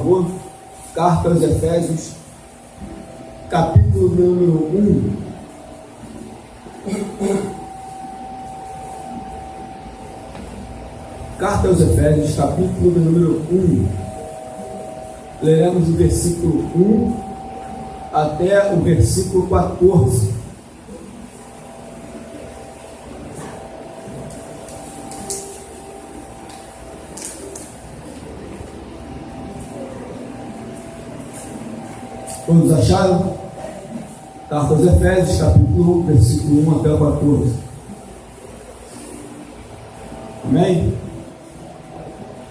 favor. Carta aos Efésios, capítulo número 1. Carta aos Efésios, capítulo número 1. Leremos do versículo 1 até o versículo 14. Todos acharam? Carta aos Efésios, capítulo 1, versículo 1 até o 14. Amém?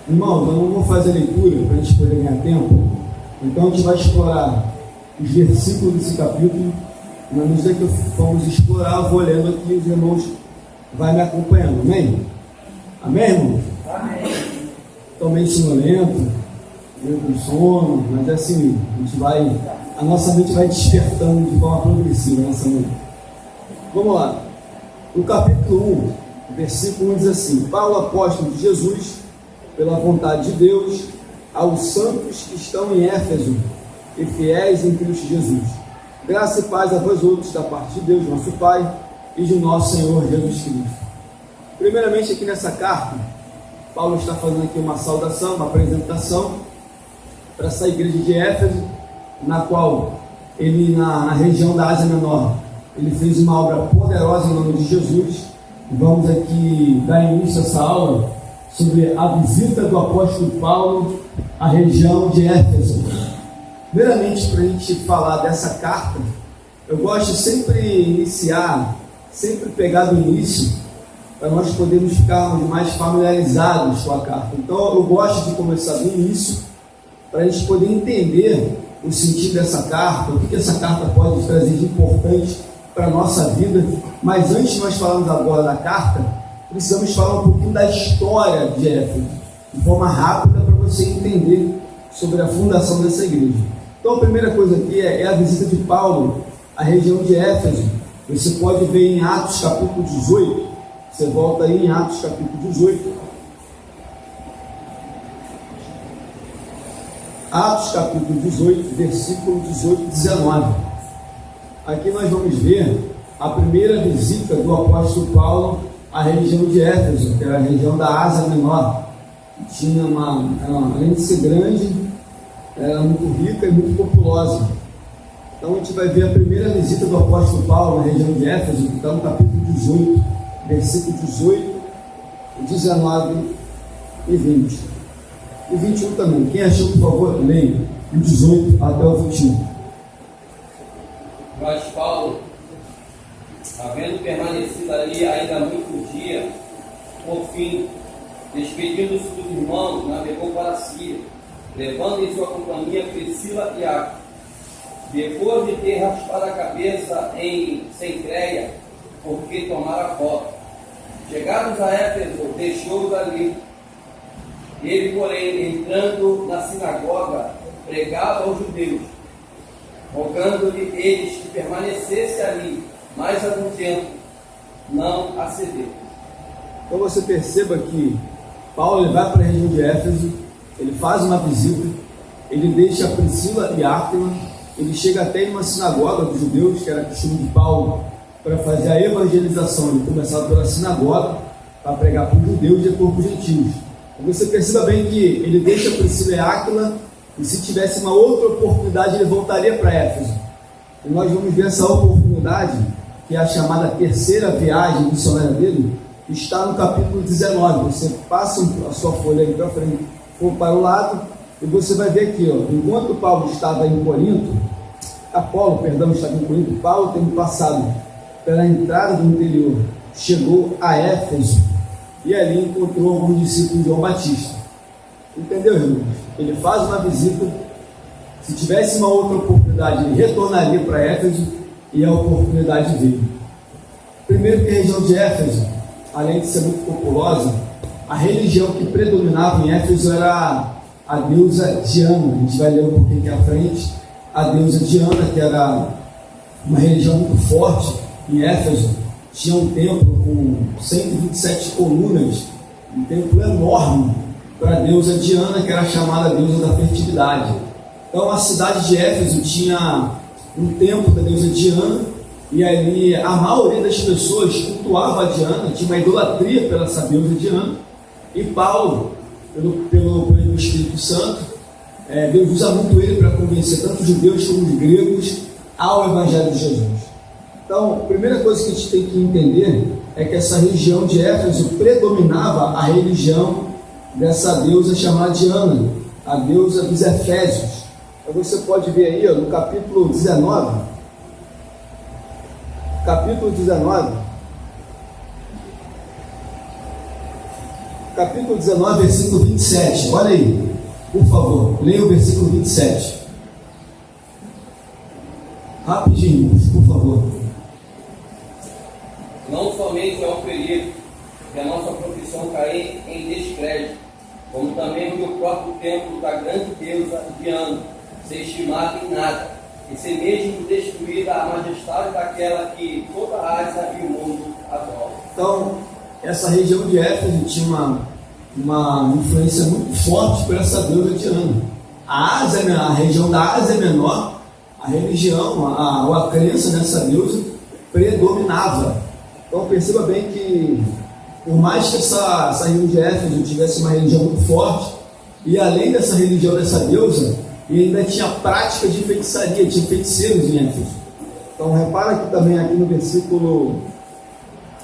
Irmãos, eu não vou fazer leitura para a gente poder ganhar tempo. Então a gente vai explorar os versículos desse capítulo. Na medida que vamos explorar, eu vou lendo aqui e os irmãos vão me acompanhando. Amém? Amém, irmãos? Amém. Estou meio sonolento, meio com sono, mas é assim, a nossa mente vai despertando de forma progressiva nessa noite. Vamos lá. No capítulo 1, versículo 1 diz assim: Paulo, apóstolo de Jesus, pela vontade de Deus, aos santos que estão em Éfeso e fiéis em Cristo Jesus. Graça e paz a vós outros, da parte de Deus, nosso Pai, e de nosso Senhor Jesus Cristo. Primeiramente, aqui nessa carta, Paulo está fazendo aqui uma saudação, uma apresentação para essa igreja de Éfeso, na qual ele, na região da Ásia Menor, ele fez uma obra poderosa em nome de Jesus. Vamos aqui dar início a essa aula sobre a visita do apóstolo Paulo à região de Éfeso. Primeiramente, para a gente falar dessa carta, eu gosto de sempre iniciar, sempre pegar do início, para nós podermos ficarmos mais familiarizados com a carta. Então, eu gosto de começar do início, para a gente poder entender o sentido dessa carta, o que essa carta pode trazer de importante para a nossa vida. Mas antes de nós falarmos agora da carta, precisamos falar um pouquinho da história de Éfeso, de forma rápida, para você entender sobre a fundação dessa igreja. Então, a primeira coisa aqui é a visita de Paulo à região de Éfeso. Você pode ver em Atos capítulo 18, você volta aí em Atos capítulo 18. Atos capítulo 18, versículo 18 e 19. Aqui nós vamos ver a primeira visita do apóstolo Paulo à região de Éfeso, que era a região da Ásia Menor. Tinha além de ser grande, era muito rica e muito populosa. Então a gente vai ver a primeira visita do apóstolo Paulo na região de Éfeso, que está no capítulo 18, versículo 18, 19 e 20. E 21 também. Quem achou, por favor, leia o 18 até o 21. Mas Paulo, havendo permanecido ali ainda muito dia, por fim, despedindo-se dos irmãos, navegou para a Síria, levando em sua companhia Priscila e Áquila. Depois de ter raspado a cabeça em Cencreia, porque tomara voto, chegados a Éfeso, deixou-os ali. Ele, porém, entrando na sinagoga, pregava aos judeus, rogando-lhe eles que permanecesse ali mais algum tempo, não acedeu. Então você perceba que Paulo ele vai para a região de Éfeso, ele faz uma visita, ele deixa Priscila e Áquila, ele chega até em uma sinagoga dos judeus, que era costume de Paulo, para fazer a evangelização. Ele começava pela sinagoga, para pregar para os judeus e depois para os gentios. Você perceba bem que ele deixa Priscila e Áquila, e se tivesse uma outra oportunidade, ele voltaria para Éfeso. E nós vamos ver essa oportunidade, que é a chamada terceira viagem missionária dele, que está no capítulo 19. Você passa a sua folha aí para frente, for para o lado, e você vai ver aqui, ó, enquanto Paulo estava em Corinto, Apolo estava em Corinto, Paulo, tendo passado pela entrada do interior, chegou a Éfeso, e ali encontrou alguns discípulos de João Batista. Entendeu, irmãos? Ele faz uma visita. Se tivesse uma outra oportunidade, ele retornaria para Éfeso, e a oportunidade veio. Primeiro que a região de Éfeso, além de ser muito populosa, a religião que predominava em Éfeso era a deusa Diana. A gente vai ler um pouquinho aqui à frente. A deusa Diana, que era uma religião muito forte em Éfeso, tinha um templo com 127 colunas, um templo enorme, para a deusa Diana, que era chamada deusa da fertilidade. Então a cidade de Éfeso tinha um templo da deusa Diana, e ali a maioria das pessoas cultuava a Diana, tinha uma idolatria pela essa deusa Diana, e Paulo, pelo Espírito Santo, Deus usa muito ele para convencer tanto os judeus como os gregos ao Evangelho de Jesus. Então, a primeira coisa que a gente tem que entender é que essa região de Éfeso predominava a religião dessa deusa chamada Diana, a deusa dos Efésios. Então você pode ver aí, ó, no capítulo 19, capítulo 19, versículo 27, olha aí, por favor, leia o versículo 27, rapidinho, por favor. Não somente é um perigo que a nossa profissão caia em descrédito, como também que o próprio templo da grande deusa Diana ser estimado em nada, e ser mesmo destruída a majestade daquela que toda a raça e o mundo adora. Então, essa região de Éfeso tinha uma influência muito forte por essa deusa Diana. A região da Ásia Menor, a religião, a crença nessa deusa predominava. Então perceba bem que, por mais que essa região de Éfeso tivesse uma religião muito forte, e além dessa religião dessa deusa, ainda tinha prática de feitiçaria, tinha feiticeiros em Éfeso. Então repara aqui também, aqui no versículo,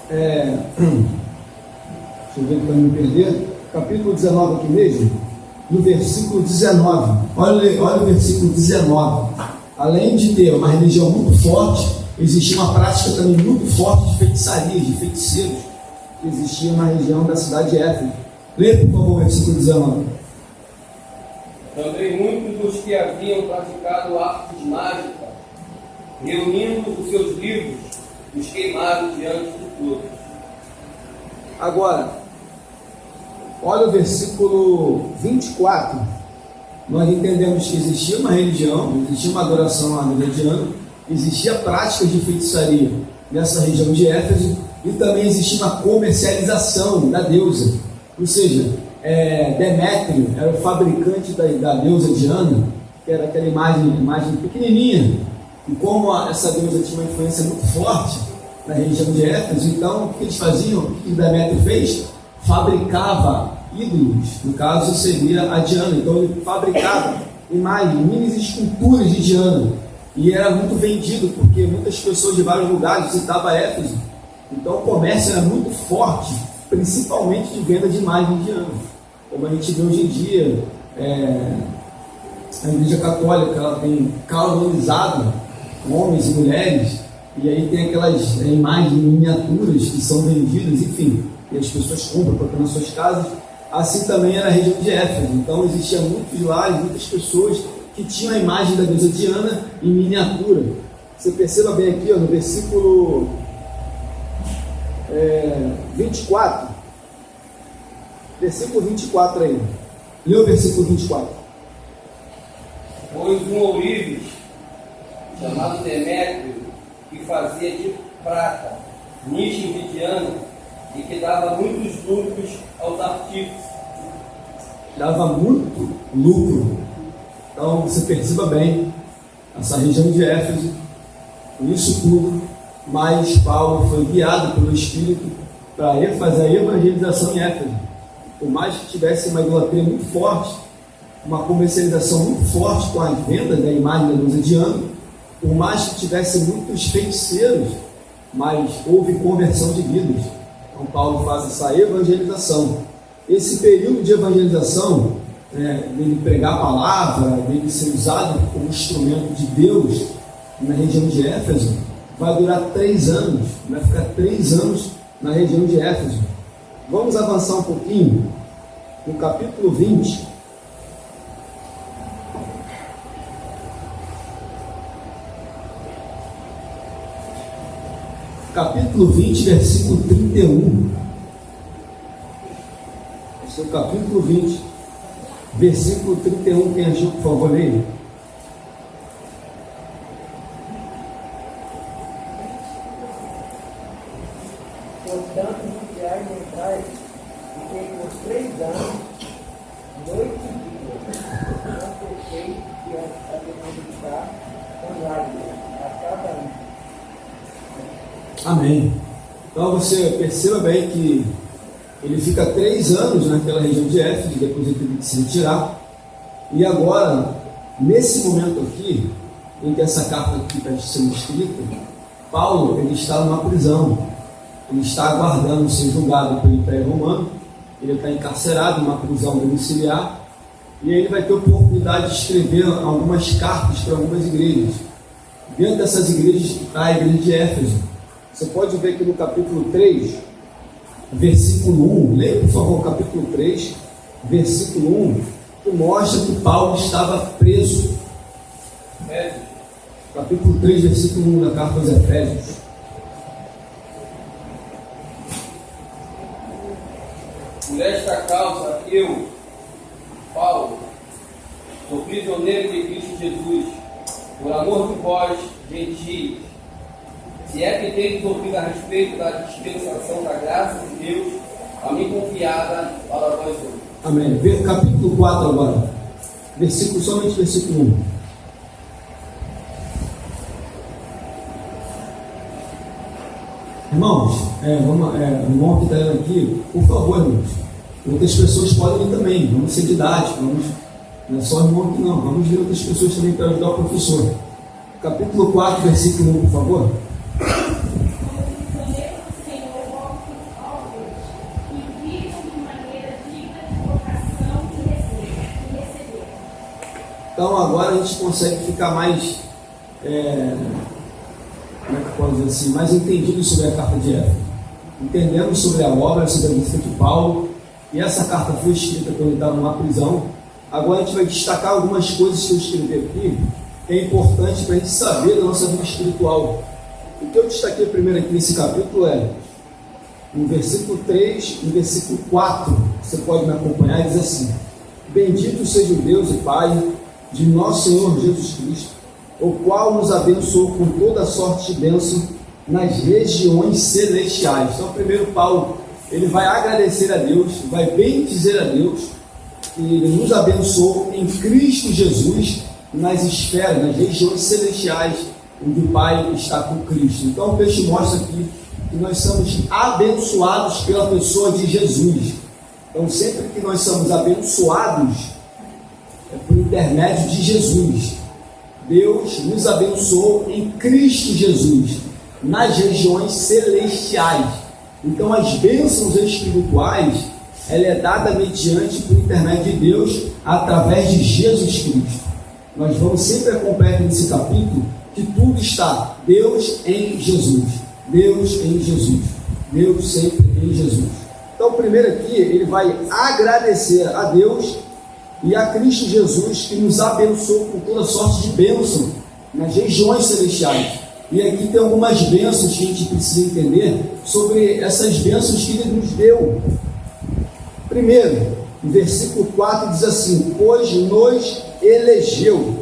deixa eu ver para não me perder, capítulo 19 aqui mesmo, no versículo 19, olha o versículo 19, além de ter uma religião muito forte, existia uma prática também muito forte de feitiçarias, de feiticeiros, que existia na região da cidade de Éfeso. Lê, por favor, o versículo 19. Também muitos dos que haviam praticado artes mágicas, reunindo os seus livros, os queimaram diante de todos. Agora, olha o versículo 24. Nós entendemos que existia uma religião, existia uma adoração à deusa Diana, existia práticas de feitiçaria nessa região de Éfeso, e também existia uma comercialização da deusa. Ou seja, Demétrio era o fabricante da deusa Diana, que era aquela imagem pequenininha, e como essa deusa tinha uma influência muito forte na região de Éfeso, então o que eles faziam, o que Demétrio fez? Fabricava ídolos, no caso seria a Diana. Então ele fabricava imagens, mini esculturas de Diana, e era muito vendido, porque muitas pessoas de vários lugares visitavam Éfeso, então o comércio era muito forte, principalmente de venda de imagens de Diana, como a gente vê hoje em dia. A Igreja Católica, ela tem canonizado homens e mulheres, e aí tem aquelas imagens miniaturas que são vendidas, enfim, e as pessoas compram para ter nas suas casas. Assim também era a região de Éfeso. Então existia muitos lá e muitas pessoas que tinham a imagem da deusa Diana em miniatura. Você perceba bem aqui, ó, no versículo 24. Versículo 24 aí. Lê o versículo 24. Pois um ourives, chamado Demétrio, que fazia de prata nichos de Diana, e que dava muitos lucros aos artífices. Dava muito lucro. Então você perceba bem, essa região de Éfeso, isso tudo, mas Paulo foi guiado pelo Espírito para fazer a evangelização em Éfeso. Por mais que tivesse uma idolatria muito forte, uma comercialização muito forte com as vendas da imagem da deusa Diana, por mais que tivesse muitos feiticeiros, mas houve conversão de vidas. Então Paulo faz essa evangelização. Esse período de evangelização, dele pregar a palavra, dele ser usado como instrumento de Deus na região de Éfeso, vai durar 3 anos, vai ficar 3 anos na região de Éfeso. Vamos avançar um pouquinho no capítulo 20. Capítulo 20, versículo 31. Esse é o capítulo 20, versículo 31. Quem achou, por favor, leia. Portanto, enviai-me entrar, fiquei por 3 anos Amém. Então você perceba bem que ele fica 3 anos naquela região de Éfeso, depois ele teve que se retirar. E agora, nesse momento aqui, em que essa carta aqui está sendo escrita, Paulo ele está numa prisão. Ele está aguardando ser julgado pelo Império Romano. Ele está encarcerado numa prisão domiciliar. E aí ele vai ter a oportunidade de escrever algumas cartas para algumas igrejas. Dentro dessas igrejas está a igreja de Éfeso. Você pode ver que no capítulo 3, versículo 1, leia por favor, capítulo 3, versículo 1, que mostra que Paulo estava preso. Capítulo 3, versículo 1 da carta aos Efésios. Por esta causa, eu, Paulo, sou prisioneiro de Cristo Jesus, por amor de vós, gentios, se é que tendes ouvido a respeito da dispensação da graça de Deus, a mim confiada para vós outros. Amém. Capítulo 4 agora, somente versículo 1. Irmãos, o irmão que está lendo aqui, por favor, irmãos, outras pessoas podem ir também, vamos ser didáticos, não é só o irmão aqui não, vamos ver outras pessoas também para ajudar o professor. Capítulo 4, versículo 1, por favor. Então agora a gente consegue ficar mais, como é que pode dizer assim, mais entendido sobre a carta de Éfeso. Entendemos sobre a obra, sobre a visita de Paulo, e essa carta foi escrita quando ele estava numa prisão. Agora a gente vai destacar algumas coisas que eu escrevi aqui, que é importante para a gente saber da nossa vida espiritual. O que eu destaquei primeiro aqui nesse capítulo é, no versículo 3 e no versículo 4, você pode me acompanhar, diz assim: bendito seja o Deus e Pai de nosso Senhor Jesus Cristo, o qual nos abençoou com toda sorte de bênção nas regiões celestiais. Então, primeiro Paulo, ele vai agradecer a Deus, vai bendizer a Deus, que ele nos abençoou em Cristo Jesus nas esferas, nas regiões celestiais, onde o Pai está com Cristo. Então, o texto mostra aqui que nós somos abençoados pela pessoa de Jesus. Então, sempre que nós somos abençoados, é por intermédio de Jesus. Deus nos abençoou em Cristo Jesus, nas regiões celestiais. Então as bênçãos espirituais, ela é dada mediante, por intermédio de Deus, através de Jesus Cristo. Nós vamos sempre acompanhar nesse capítulo que tudo está Deus em Jesus, Deus em Jesus, Deus sempre em Jesus. Então primeiro aqui, ele vai agradecer a Deus e a Cristo Jesus, que nos abençoou com toda sorte de bênção nas regiões celestiais. E aqui tem algumas bênçãos que a gente precisa entender sobre essas bênçãos que Ele nos deu. Primeiro, no versículo 4 diz assim: pois nos elegeu.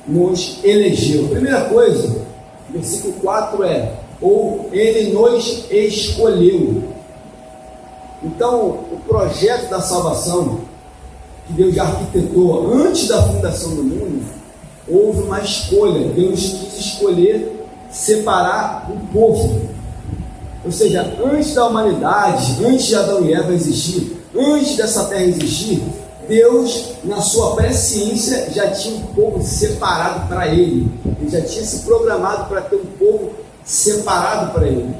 Nos elegeu. Primeira coisa, versículo 4 ou Ele nos escolheu. Então, o projeto da salvação que Deus já arquitetou antes da fundação do mundo, houve uma escolha. Deus quis escolher, separar um povo. Ou seja, antes da humanidade, antes de Adão e Eva existir, antes dessa terra existir, Deus, na sua presciência, já tinha um povo separado para Ele. Ele já tinha se programado para ter um povo separado para Ele.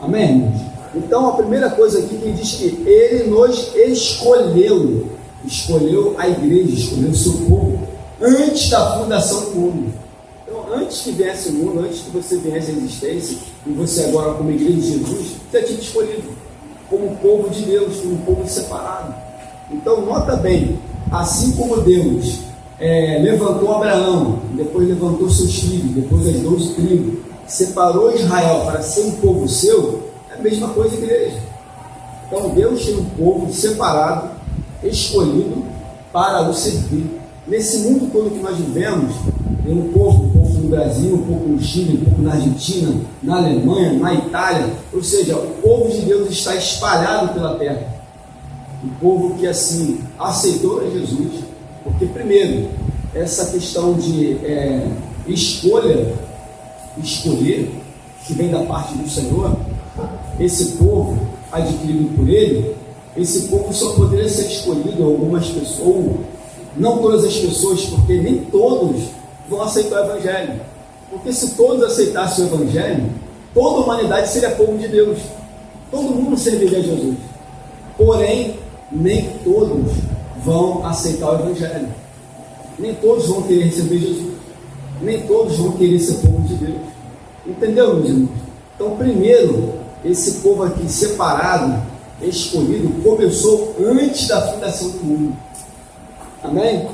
Amém, irmãos? Então, a primeira coisa aqui que ele diz que Ele nos escolheu. Escolheu a igreja, escolheu o seu povo antes da fundação do mundo. Então, antes que viesse o mundo, antes que você viesse à existência, e você agora como igreja de Jesus, já tinha escolhido como um povo de Deus, como um povo separado. Então, nota bem, assim como Deus levantou Abraão, depois levantou seus filhos, depois as 12 tribos, separou Israel para ser um povo seu, é a mesma coisa, igreja. Então, Deus tem um povo separado, escolhido para o servir. Nesse mundo todo que nós vivemos, tem um pouco no Brasil, um pouco no Chile, um pouco na Argentina, na Alemanha, na Itália, ou seja, o povo de Deus está espalhado pela terra. O povo que assim aceitou a Jesus, porque primeiro, essa questão de escolher, que vem da parte do Senhor, esse povo adquirido por Ele, esse povo só poderia ser escolhido algumas pessoas, ou não todas as pessoas, porque nem todos vão aceitar o Evangelho. Porque se todos aceitassem o Evangelho, toda a humanidade seria povo de Deus. Todo mundo serviria a Jesus. Porém, nem todos vão aceitar o Evangelho. Nem todos vão querer receber Jesus. Nem todos vão querer ser povo de Deus. Entendeu, meus irmãos? Então, primeiro, esse povo aqui separado, escolhido, começou antes da fundação do mundo. Amém?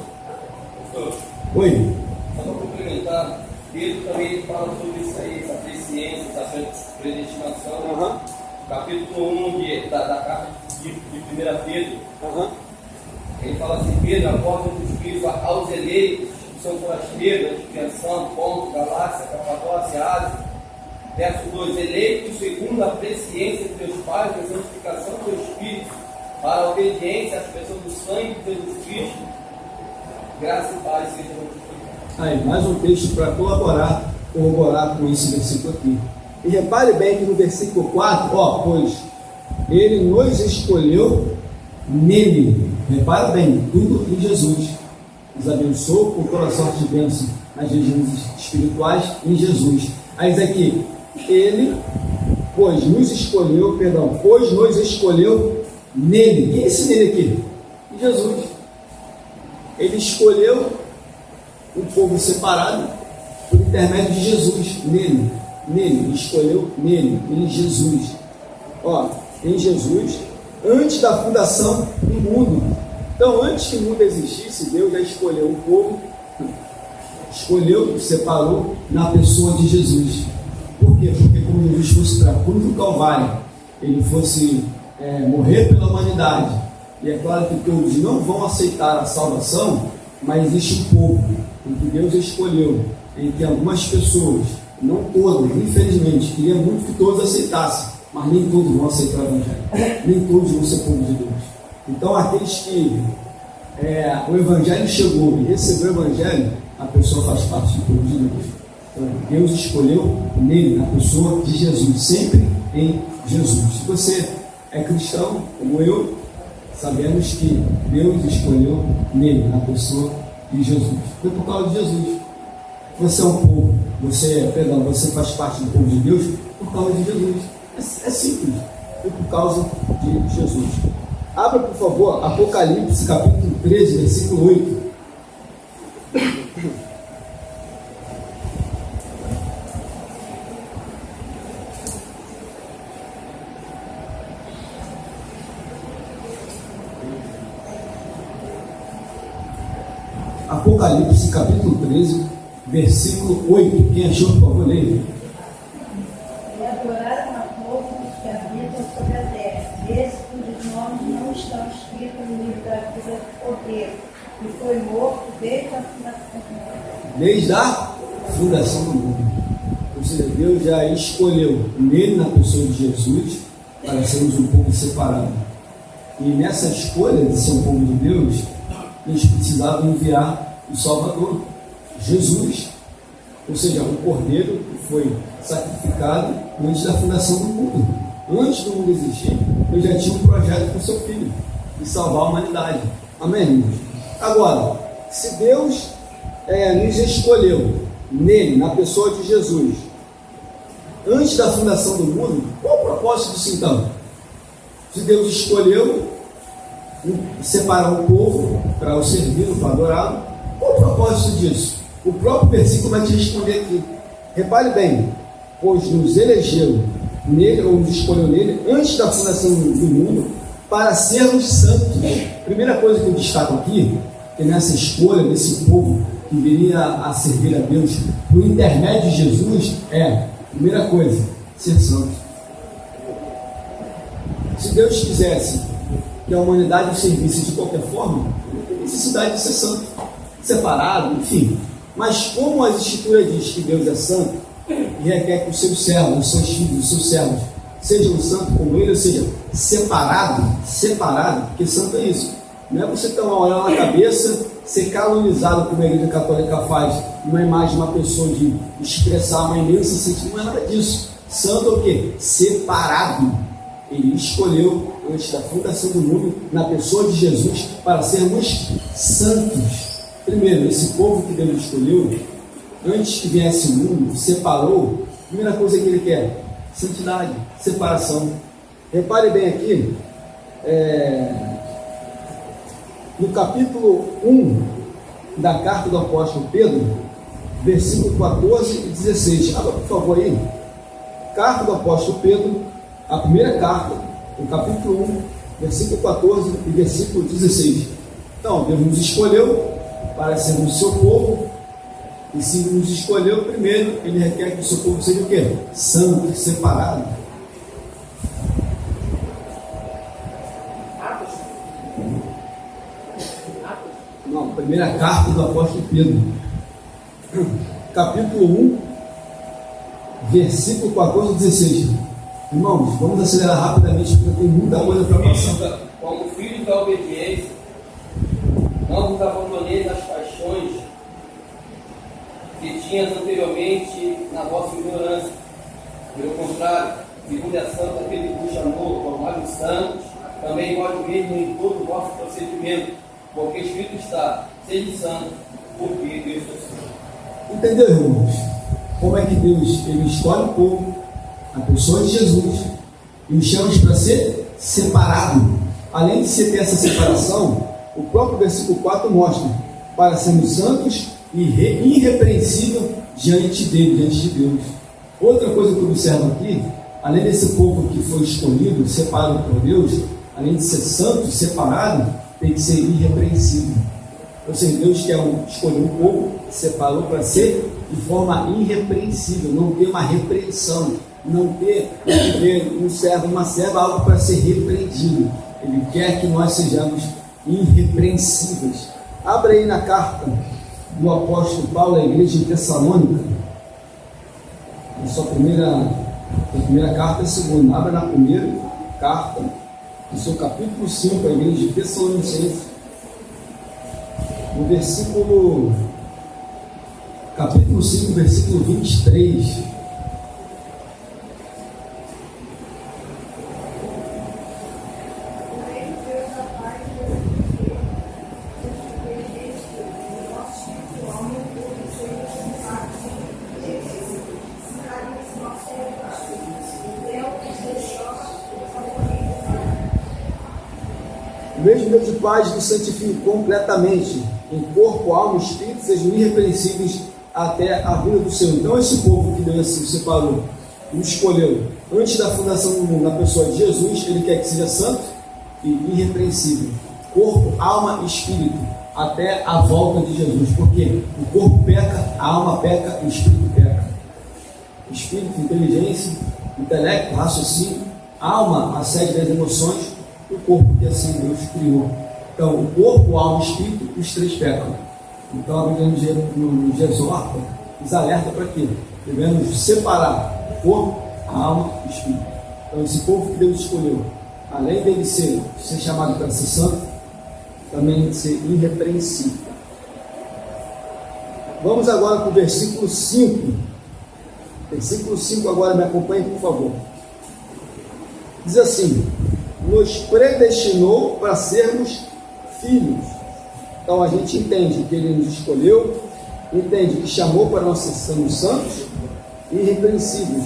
Oi? Só para complementar, Pedro também fala sobre isso aí, essa presciência, essa predestinação. Capítulo 1 da carta de 1 Pedro. Ele fala assim: Pedro, apóstolo do Espírito, aos eleitos que são forasteiros, Anticriação, Ponto, Galácia, Capadócia, Ásia. Verso 2: eleitos segundo a presciência de Deus Pai, a santificação do teu Espírito, para a obediência à expressão do sangue de Jesus Cristo. Graça e paz sejam multiplicadas. Aí, mais um texto para corroborar com esse versículo aqui. E repare bem que no versículo 4, pois Ele nos escolheu nele. Repare bem, tudo em Jesus. Nos abençoou com toda sorte de bênção nas regiões espirituais em Jesus. Aí diz aqui, Ele, pois nos escolheu nele. Quem é esse nele aqui? Jesus. Ele escolheu um povo separado por intermédio de Jesus, nele, escolheu nele, em Jesus. Em Jesus, antes da fundação do mundo. Então, antes que o mundo existisse, Deus já escolheu um povo, separou na pessoa de Jesus. Por quê? Porque como Jesus fosse para a cruz do Calvário, ele fosse morrer pela humanidade. E é claro que todos não vão aceitar a salvação, mas existe um povo em que Deus escolheu, em que algumas pessoas, não todas, infelizmente, queria muito que todos aceitassem, mas nem todos vão aceitar o Evangelho, nem todos vão ser povo de Deus. Então, aqueles que o Evangelho chegou e recebeu o Evangelho, a pessoa faz parte do povo de Deus. Então, Deus escolheu nele, na pessoa de Jesus, sempre em Jesus. Se você é cristão, como eu, sabemos que Deus escolheu nele, na pessoa de Jesus. Foi por causa de Jesus. Você é um povo, você faz parte do povo de Deus por causa de Jesus. É simples. Foi por causa de Jesus. Abra, por favor, Apocalipse, capítulo 13, versículo 8. Apocalipse, capítulo 13, versículo 8. Quem achou, por favor, leia. E adoraram a povo que habitam sobre a terra, esses cujos nomes não estão escritos no livro da vida do Cordeiro, que foi morto desde a fundação do mundo. Desde a fundação do mundo. Ou seja, Deus já escolheu nele, na pessoa de Jesus, para sermos um povo separado. E nessa escolha de ser um povo de Deus, eles precisavam enviar o Salvador, Jesus, ou seja, o Cordeiro que foi sacrificado antes da fundação do mundo. Antes do mundo existir, ele já tinha um projeto com seu filho, de salvar a humanidade. Amém, irmãos? Agora, se Deus nos escolheu nele, na pessoa de Jesus, antes da fundação do mundo, qual o propósito disso então? Se Deus escolheu separar o povo para o servi-lo, para adorá-lo, qual o propósito disso? O próprio versículo vai te responder aqui. Repare bem, pois nos elegeu nele, ou nos escolheu nele, antes da fundação do mundo, para sermos santos. Primeira coisa que eu destaco aqui, que nessa escolha desse povo que viria a servir a Deus por intermédio de Jesus, primeira coisa, ser santo. Se Deus quisesse que a humanidade o servisse de qualquer forma, não tem necessidade de ser santo, separado, enfim. Mas como as Escrituras diz que Deus é santo, e requer que os seus servos, os seus filhos, os seus servos, sejam santos como ele, ou seja, separado, porque santo é isso. Não é você ter uma olhada na cabeça, ser canonizado como a Igreja Católica faz, uma imagem de uma pessoa de expressar uma imensa sentimento, não é nada disso. Santo é o quê? Separado. Ele escolheu, antes da fundação do mundo, na pessoa de Jesus, para sermos santos. Primeiro, esse povo que Deus escolheu, antes que viesse o mundo, separou. A primeira coisa que ele quer: santidade, separação. Repare bem aqui, no capítulo 1 da carta do apóstolo Pedro, versículo 14 e 16. Abra, por favor, aí. Carta do apóstolo Pedro, a primeira carta, no capítulo 1, versículo 14 e versículo 16. Então, Deus nos escolheu para sermos o seu povo, e se nos escolheu, primeiro, Ele requer que o seu povo seja o quê? Santo, separado. Não, primeira carta do apóstolo Pedro, capítulo 1, versículo 14 e 16. Irmãos, vamos acelerar rapidamente, porque tem muita coisa para passar. Como filhos da obediência, não vos abandoneis as paixões que tinhas anteriormente na vossa ignorância. Pelo contrário, segundo a santa que Ele vos chamou, tornai-vos santos, também vós mesmos em todo o vosso procedimento, porque escrito está: sede santo, porque eu sou santo. Entendeu, irmãos? Como é que Deus Ele escolhe o povo, a pessoa de Jesus, e os chama para ser separado. Além de você ter essa separação, o próprio versículo 4 mostra: para sermos santos e irrepreensível diante dele, diante de Deus. Outra coisa que eu observo aqui, além desse povo que foi escolhido, separado por Deus, além de ser santo, separado, tem que ser irrepreensível. Ou seja, Deus quer escolher um povo, separou para ser de forma irrepreensível, não ter uma repreensão, não ter um servo, uma serva, algo para ser repreendido. Ele quer que nós sejamos irrepreensíveis. Abra aí na carta do apóstolo Paulo à igreja de Tessalônica, a sua primeira carta é a segunda. Abra na primeira carta, no seu capítulo 5, a igreja de Tessalonicenses, no versículo, capítulo 5, versículo 23. O mesmo Deus de paz nos santifique completamente, em corpo, alma e espírito, sejam irrepreensíveis até a vinda do Senhor. Então, esse povo que Deus assim separou, nos escolheu antes da fundação do mundo, na pessoa de Jesus, Ele quer que seja santo e irrepreensível, corpo, alma e espírito, até a volta de Jesus. Porque o corpo peca, a alma peca e o espírito peca. Espírito, inteligência, intelecto, raciocínio, alma, a sede das emoções, o corpo que assim Deus criou. Então, o corpo, a alma e o espírito, os três pecam. Então, a Bíblia nos exorta, nos alerta para quê? Devemos separar o corpo, a alma e o espírito. Então, esse povo que Deus escolheu, além dele ser chamado para ser santo, também de ser irrepreensível. Vamos agora para o versículo 5. Versículo 5 agora, me acompanhe, por favor. Diz assim: nos predestinou para sermos filhos. Então a gente entende que Ele nos escolheu, entende que chamou para nós sermos santos e irrepreensíveis.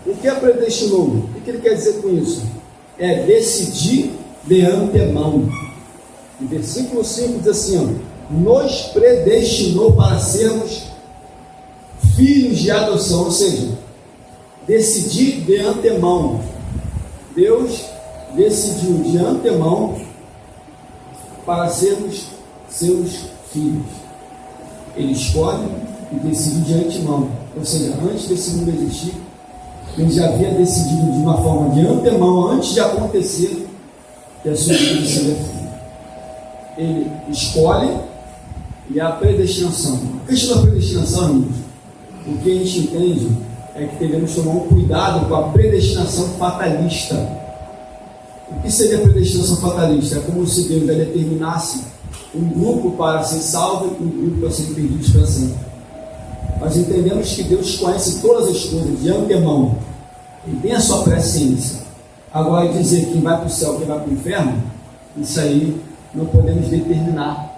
O que é predestinou? O que Ele quer dizer com isso? É decidir de antemão. O versículo 5 diz assim: ó, nos predestinou para sermos filhos de adoção, ou seja, decidir de antemão. Deus decidiu de antemão para sermos seus filhos. Ele escolhe e decide de antemão. Ou seja, antes desse mundo existir, Ele já havia decidido de uma forma de antemão, antes de acontecer, que a sua filha seria filha. Ele escolhe e a predestinação. A questão da predestinação, amigos, o que a gente entende é que devemos tomar um cuidado com a predestinação fatalista. O que seria a predestinação fatalista? É como se Deus já determinasse um grupo para ser salvo e um grupo para ser perdido para sempre. Nós entendemos que Deus conhece todas as coisas de antemão. Ele tem a sua presciência. Agora, dizer quem vai para o céu, quem vai para o inferno, isso aí não podemos determinar.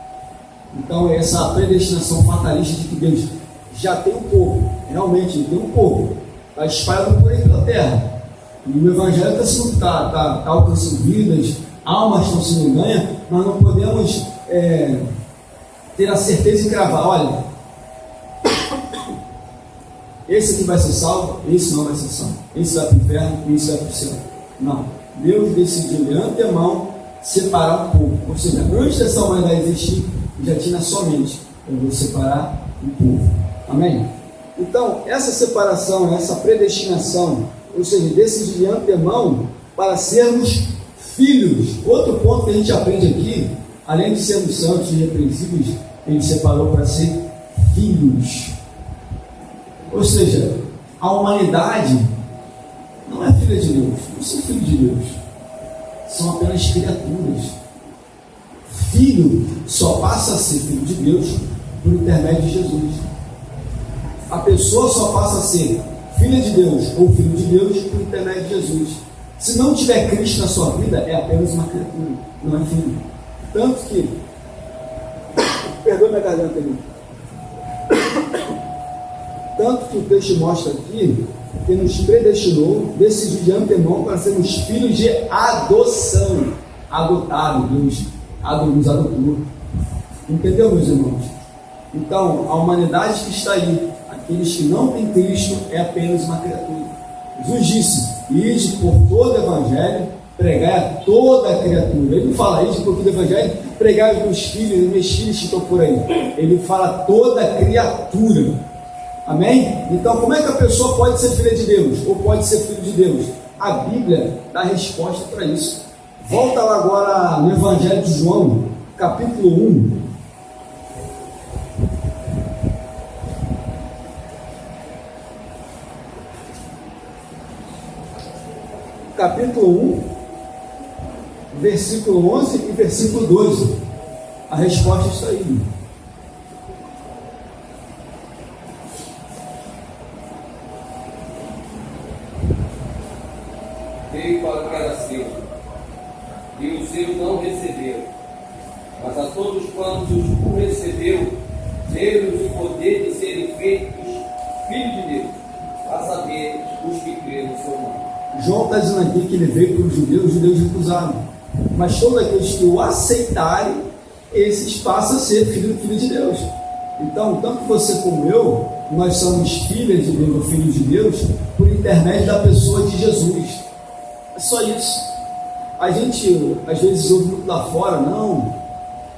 Então, essa predestinação fatalista de que Deus já tem um povo, realmente tem um povo, está espalhado por aí pela terra. E o Evangelho está alcançando vidas, almas estão sendo ganhas, nós não podemos ter a certeza de cravar, olha, esse aqui vai ser salvo, esse não vai ser salvo, esse vai para o inferno, esse vai para o céu. Não, Deus decidiu de antemão separar um povo, ou seja, antes dessa humanidade existir, já tinha na sua mente, eu vou separar um povo. Amém? Então, essa separação, essa predestinação, ou seja, decidir de antemão para sermos filhos. Outro ponto que a gente aprende aqui, além de sermos santos e irrepreensíveis, ele separou para ser filhos. Ou seja, a humanidade não é filha de Deus, não são filhos de Deus, são apenas criaturas. Filho só passa a ser filho de Deus por intermédio de Jesus. A pessoa só passa a ser filha de Deus ou filho de Deus por intermédio de Jesus. Se não tiver Cristo na sua vida, é apenas uma criatura, não é filho. Tanto que, perdoa minha garganta ali. Tanto que o texto mostra aqui que nos predestinou, decidiu de antemão para sermos filhos de adoção. Adotado, Deus nos adotou. Entendeu, meus irmãos? Então, a humanidade que está aí, aqueles que não têm Cristo, é apenas uma criatura. Jesus disse: ide por todo o Evangelho, pregai a toda a criatura. Ele não fala ide por todo o Evangelho, pregai os meus filhos, os meus filhos que estão por aí. Ele fala toda a criatura. Amém? Então, como é que a pessoa pode ser filha de Deus? Ou pode ser filho de Deus? A Bíblia dá resposta para isso. Volta lá agora no Evangelho de João, capítulo 1. Capítulo 1, versículo 11 e versículo 12. A resposta está aí. Veio para o que era seu, e os seus não receberam. Mas a todos quantos o recebeu, deu-lhes o poder de serem feitos filhos de Deus, a saber, os que creem no seu nome. João está dizendo aqui que ele veio para os judeus recusaram. Mas todos aqueles que o aceitarem, esses passam a ser filho de Deus. Então, tanto você como eu, nós somos filhos de Deus, ou filhos de Deus, por intermédio da pessoa de Jesus. É só isso. A gente, às vezes, ouve muito lá fora: não,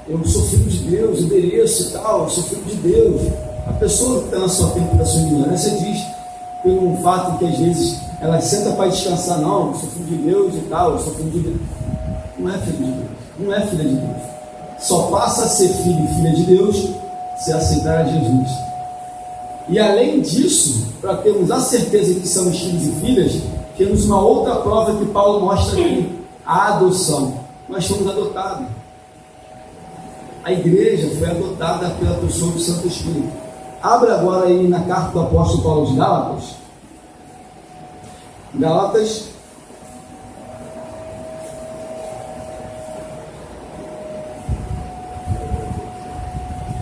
eu sou filho de Deus, obedeço e tal, eu sou filho de Deus. A pessoa que está na sua tempo da sua ignorância diz, pelo fato que às vezes ela senta para descansar: não, eu sou filho de Deus e tal, eu sou filho de Deus. Não é filho de Deus, não é filha de Deus. Só passa a ser filho e filha de Deus se aceitar a Jesus. E além disso, para termos a certeza que somos filhos e filhas, temos uma outra prova que Paulo mostra aqui: a adoção. Nós fomos adotados. A igreja foi adotada pela pessoa do Santo Espírito. Abra agora aí na carta do apóstolo Paulo aos Gálatas. Gálatas,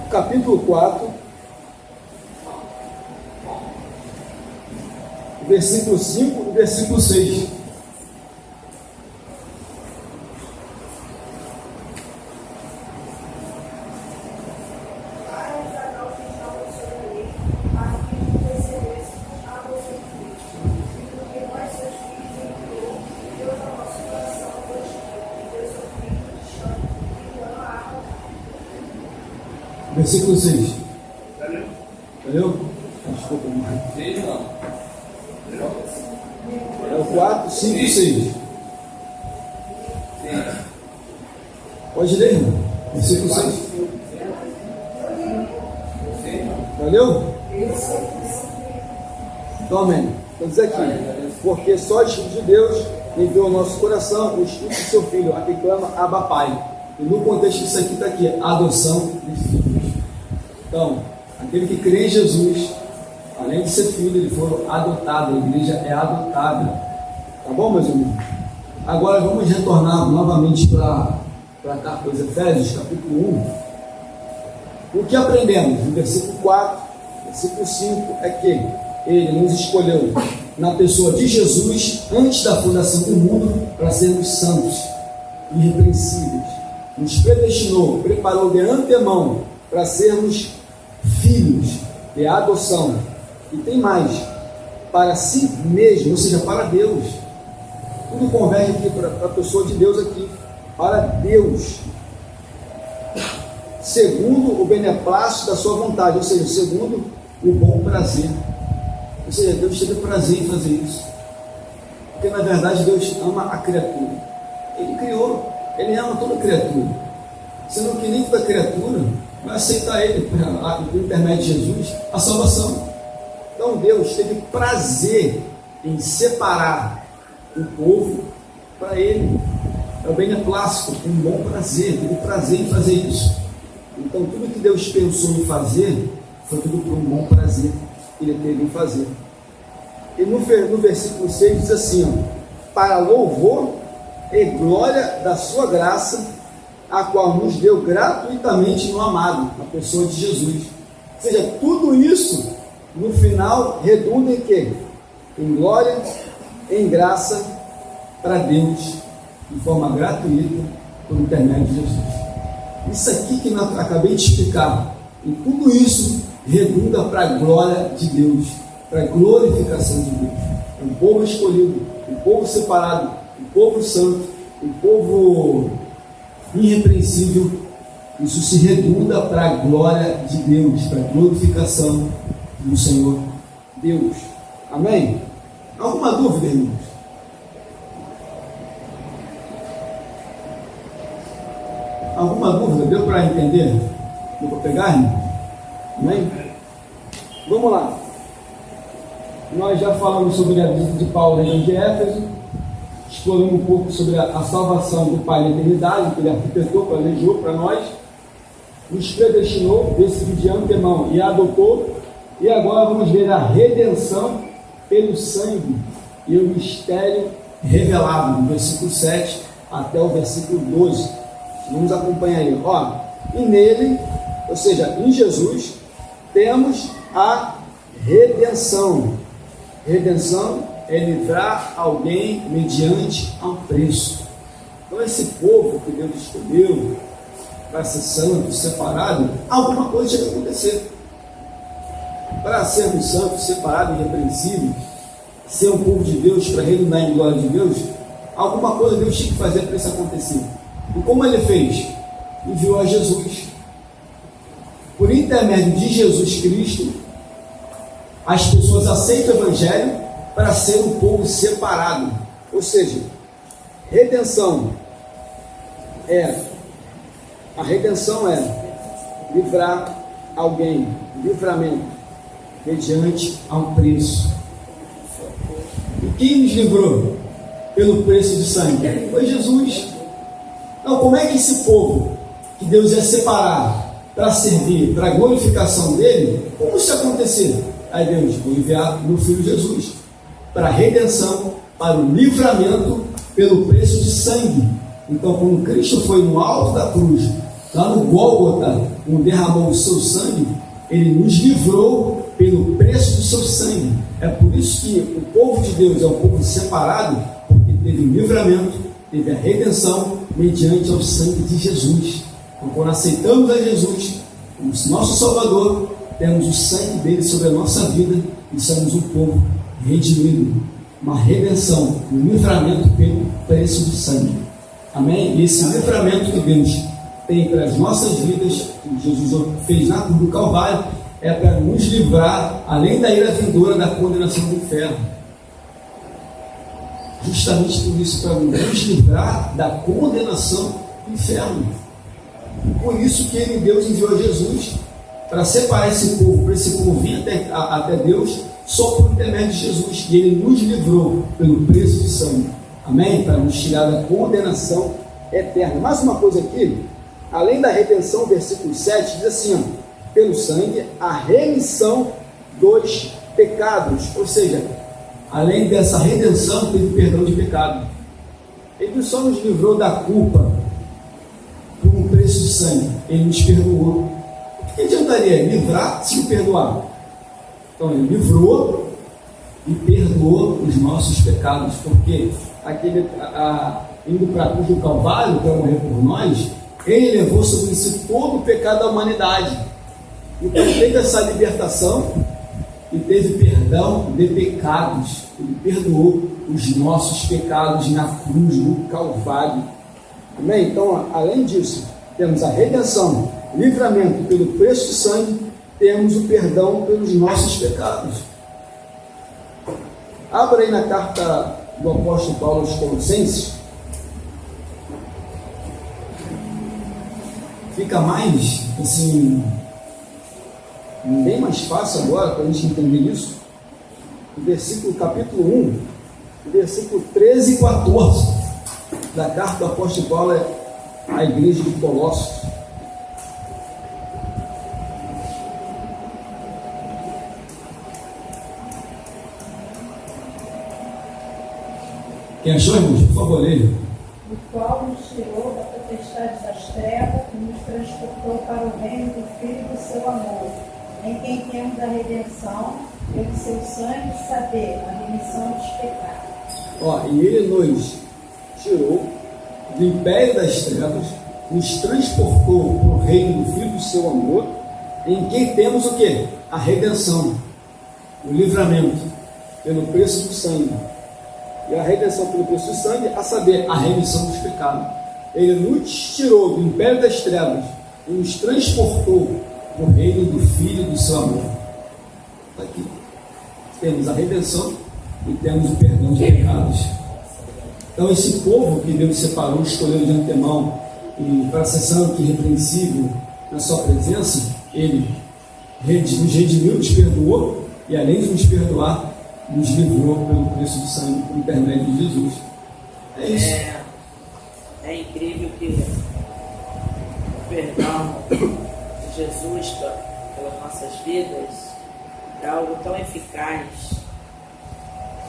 capítulo 4, versículo 5 e versículo 6. Versículo 6. Valeu? Desculpa, irmão. 6 não. É o 4, 5 e 6. Pode ler, irmão. Versículo 6. Valeu? Então, amém. Então diz aqui: porque só o Espírito de Deus enviou ao nosso coração o Espírito do seu Filho, a quem clama Abba Pai. E no contexto disso aqui está aqui: a adoção de filhos. Então, aquele que crê em Jesus, Além de ser filho, ele foi adotado. A igreja é adotada. Tá bom, meus amigos? Agora vamos retornar novamente para a carta aos Efésios, capítulo 1. O que aprendemos? No versículo 4, versículo 5, é que ele nos escolheu na pessoa de Jesus antes da fundação do mundo para sermos santos, irrepreensíveis. Nos predestinou, preparou de antemão para sermos filhos de adoção. E tem mais, para si mesmo, ou seja, para Deus. Tudo converge aqui para a pessoa de Deus aqui, para Deus, segundo o beneplácito da sua vontade, ou seja, segundo o bom prazer. Ou seja, Deus teve prazer em fazer isso, porque na verdade Deus ama a criatura. Ele criou, Ele ama toda criatura, sendo que nem toda criatura vai aceitar Ele, por intermédio de Jesus, a salvação. Então Deus teve prazer em separar o povo para Ele. É o beneplácito, um bom prazer, teve prazer em fazer isso. Então tudo que Deus pensou em fazer foi tudo por um bom prazer que Ele teve em fazer. E no versículo 6 diz assim, ó, para louvor e glória da sua graça, a qual nos deu gratuitamente no amado, na pessoa de Jesus. Ou seja, tudo isso no final redunda em quê? Em glória, em graça para Deus, de forma gratuita, por intermédio de Jesus. Isso aqui que eu acabei de explicar, e tudo isso redunda para a glória de Deus, para a glorificação de Deus. Um povo escolhido, um povo separado, um povo santo, um povo irrepreensível. Isso se redunda para a glória de Deus, para a glorificação do Senhor Deus. Amém? Alguma dúvida, irmãos? Alguma dúvida? Deu para entender? Deu para pegar, irmão? Amém? Vamos lá. Nós já falamos sobre a visita de Paulo em de Éfeso, exploramos um pouco sobre a salvação do Pai na eternidade, que Ele arquitetou, planejou para nós, nos predestinou, decidiu de antemão e adotou. E agora vamos ver a redenção pelo sangue e o mistério revelado, do versículo 7 até o versículo 12. Vamos acompanhar aí. Ó, e nele, ou seja, em Jesus, temos a redenção. Redenção é livrar alguém mediante a um preço. Então esse povo que Deus escolheu para ser santo, separado, alguma coisa tinha que acontecer. Para sermos santos, separados e irrepreensíveis, ser um povo de Deus, para redundar em glória de Deus, alguma coisa Deus tinha que fazer para isso acontecer. E como Ele fez? Enviou a Jesus. Por intermédio de Jesus Cristo, as pessoas aceitam o Evangelho para ser um povo separado. Ou seja, a redenção é livrar alguém, livramento, mediante a um preço. E quem nos livrou pelo preço de sangue? Foi Jesus. Então, como é que esse povo que Deus ia separar para servir, para a glorificação dele, como isso acontecer? Aí Deus foi enviar no Filho Jesus para a redenção, para o livramento pelo preço de sangue. Então, quando Cristo foi no alto da cruz, lá no Gólgota, onde derramou o seu sangue, Ele nos livrou pelo preço do seu sangue. É por isso que o povo de Deus é um povo separado, porque teve o livramento, teve a redenção mediante ao sangue de Jesus. Então, quando aceitamos a Jesus como nosso Salvador, temos o sangue dele sobre a nossa vida e somos um povo redimido, uma redenção, um livramento pelo preço do sangue. Amém? E esse livramento que Deus tem para as nossas vidas, que Jesus fez na cruz do Calvário, é para nos livrar, além da ira vindoura, da condenação do inferno. Justamente por isso, para nos livrar da condenação do inferno. Por isso que Deus enviou Jesus para separar esse povo, para esse povo vir até Deus, só por intermédio de Jesus. E Ele nos livrou pelo preço de sangue. Amém? Para nos tirar da condenação eterna. Mais uma coisa aqui, além da redenção, versículo 7, diz assim, ó, pelo sangue, a remissão dos pecados, ou seja, além dessa redenção, teve perdão de pecado. Ele não só nos livrou da culpa por um preço de sangue, ele nos perdoou. O que adiantaria livrar se não perdoar? Então ele livrou e perdoou os nossos pecados, porque indo para a cruz do Calvário para morrer por nós, ele levou sobre si todo o pecado da humanidade. Então teve essa libertação e teve perdão de pecados. Ele perdoou os nossos pecados na cruz do Calvário. Amém? Então, além disso, temos a redenção, livramento pelo preço de sangue, temos o perdão pelos nossos pecados. Abra aí na carta do apóstolo Paulo aos Colossenses. Fica mais, assim, bem mais fácil agora para a gente entender isso. O versículo, capítulo 1, versículo 13 e 14 da carta do apóstolo Paulo à igreja de Colossos. Quem achou, irmãos? Por favor, leia. O qual nos tirou da potestade das trevas e nos transportou para o reino do Filho do seu amor, em quem temos a redenção, pelo seu sangue, saber, a remissão dos pecados. E ele nos tirou do império das trevas, nos transportou para o reino do Filho do seu amor, em quem temos o quê? A redenção, o livramento, pelo preço do sangue. E a redenção pelo preço do sangue, a saber, a remissão dos pecados. Ele nos tirou do império das trevas e nos transportou para o reino do Filho do seu amor. Está aqui. Temos a redenção e temos o perdão de pecados. Então esse povo que Deus separou, escolheu de antemão e para ser santo e irrepreensível na sua presença, ele nos redimiu, nos perdoou e além de nos perdoar, nos livrou pelo preço do sangue, por intermédio de Jesus. É isso. É incrível que o perdão de Jesus pelas nossas vidas é algo tão eficaz,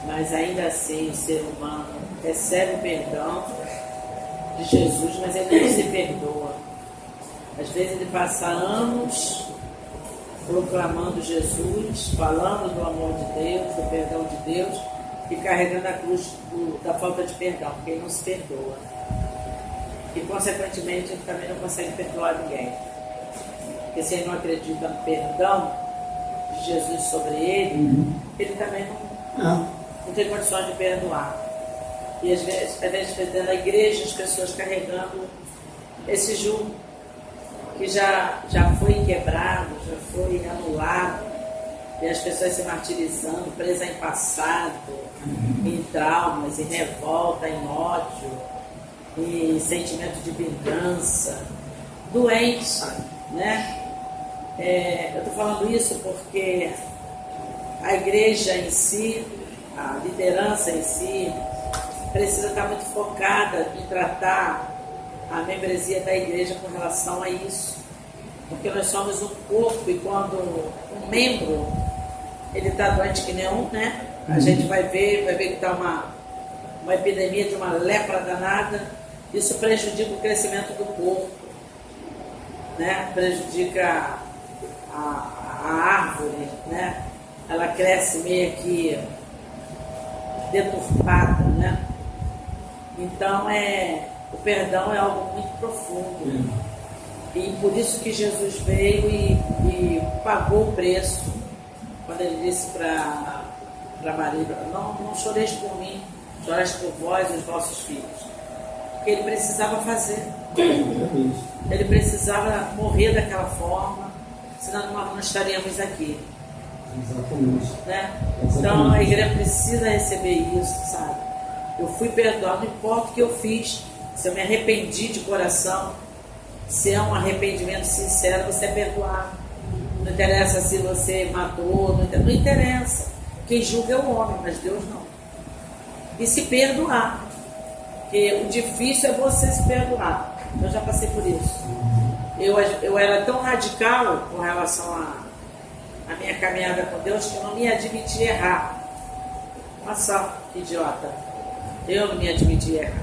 mas ainda assim o ser humano recebe o perdão de Jesus, mas ele não se perdoa. Às vezes ele passa anos proclamando Jesus, falando do amor de Deus, do perdão de Deus, e carregando a cruz da falta de perdão, porque ele não se perdoa. E, consequentemente, ele também não consegue perdoar ninguém. Porque se ele não acredita no perdão de Jesus sobre ele, ele também não tem condições de perdoar. E às vezes dentro da igreja, as pessoas carregando esse jugo que já foi quebrado, já foi anulado, e as pessoas se martirizando, presas em passado, em traumas, em revolta, em ódio, em sentimento de vingança, doentes, né? Eu estou falando isso porque a igreja em si, a liderança em si, precisa estar muito focada em tratar a membresia da igreja com relação a isso, porque nós somos um corpo e quando um membro ele está doente que nem um, né? A gente vai ver que está uma epidemia de uma lepra danada, isso prejudica o crescimento do corpo, né? Prejudica a árvore, né? Ela cresce meio que deturpada, né? Então o perdão é algo muito profundo. E por isso que Jesus veio e pagou o preço. Quando ele disse para Maria, não choreis por mim, chorais por vós e os vossos filhos. Porque ele precisava fazer. Ele precisava morrer daquela forma, senão nós não estaríamos aqui. Exatamente. Né? Então a igreja precisa receber isso, sabe? Eu fui perdoado, não importa o que eu fiz. Se eu me arrependi de coração, se é um arrependimento sincero, você é perdoado. Não interessa se você matou, não interessa. Quem julga é o homem, mas Deus não. E se perdoar. Porque o difícil é você se perdoar. Eu já passei por isso. Eu era tão radical com relação na minha caminhada com Deus que eu não me admitia errar. Olha só que idiota. Eu não me admitia errar.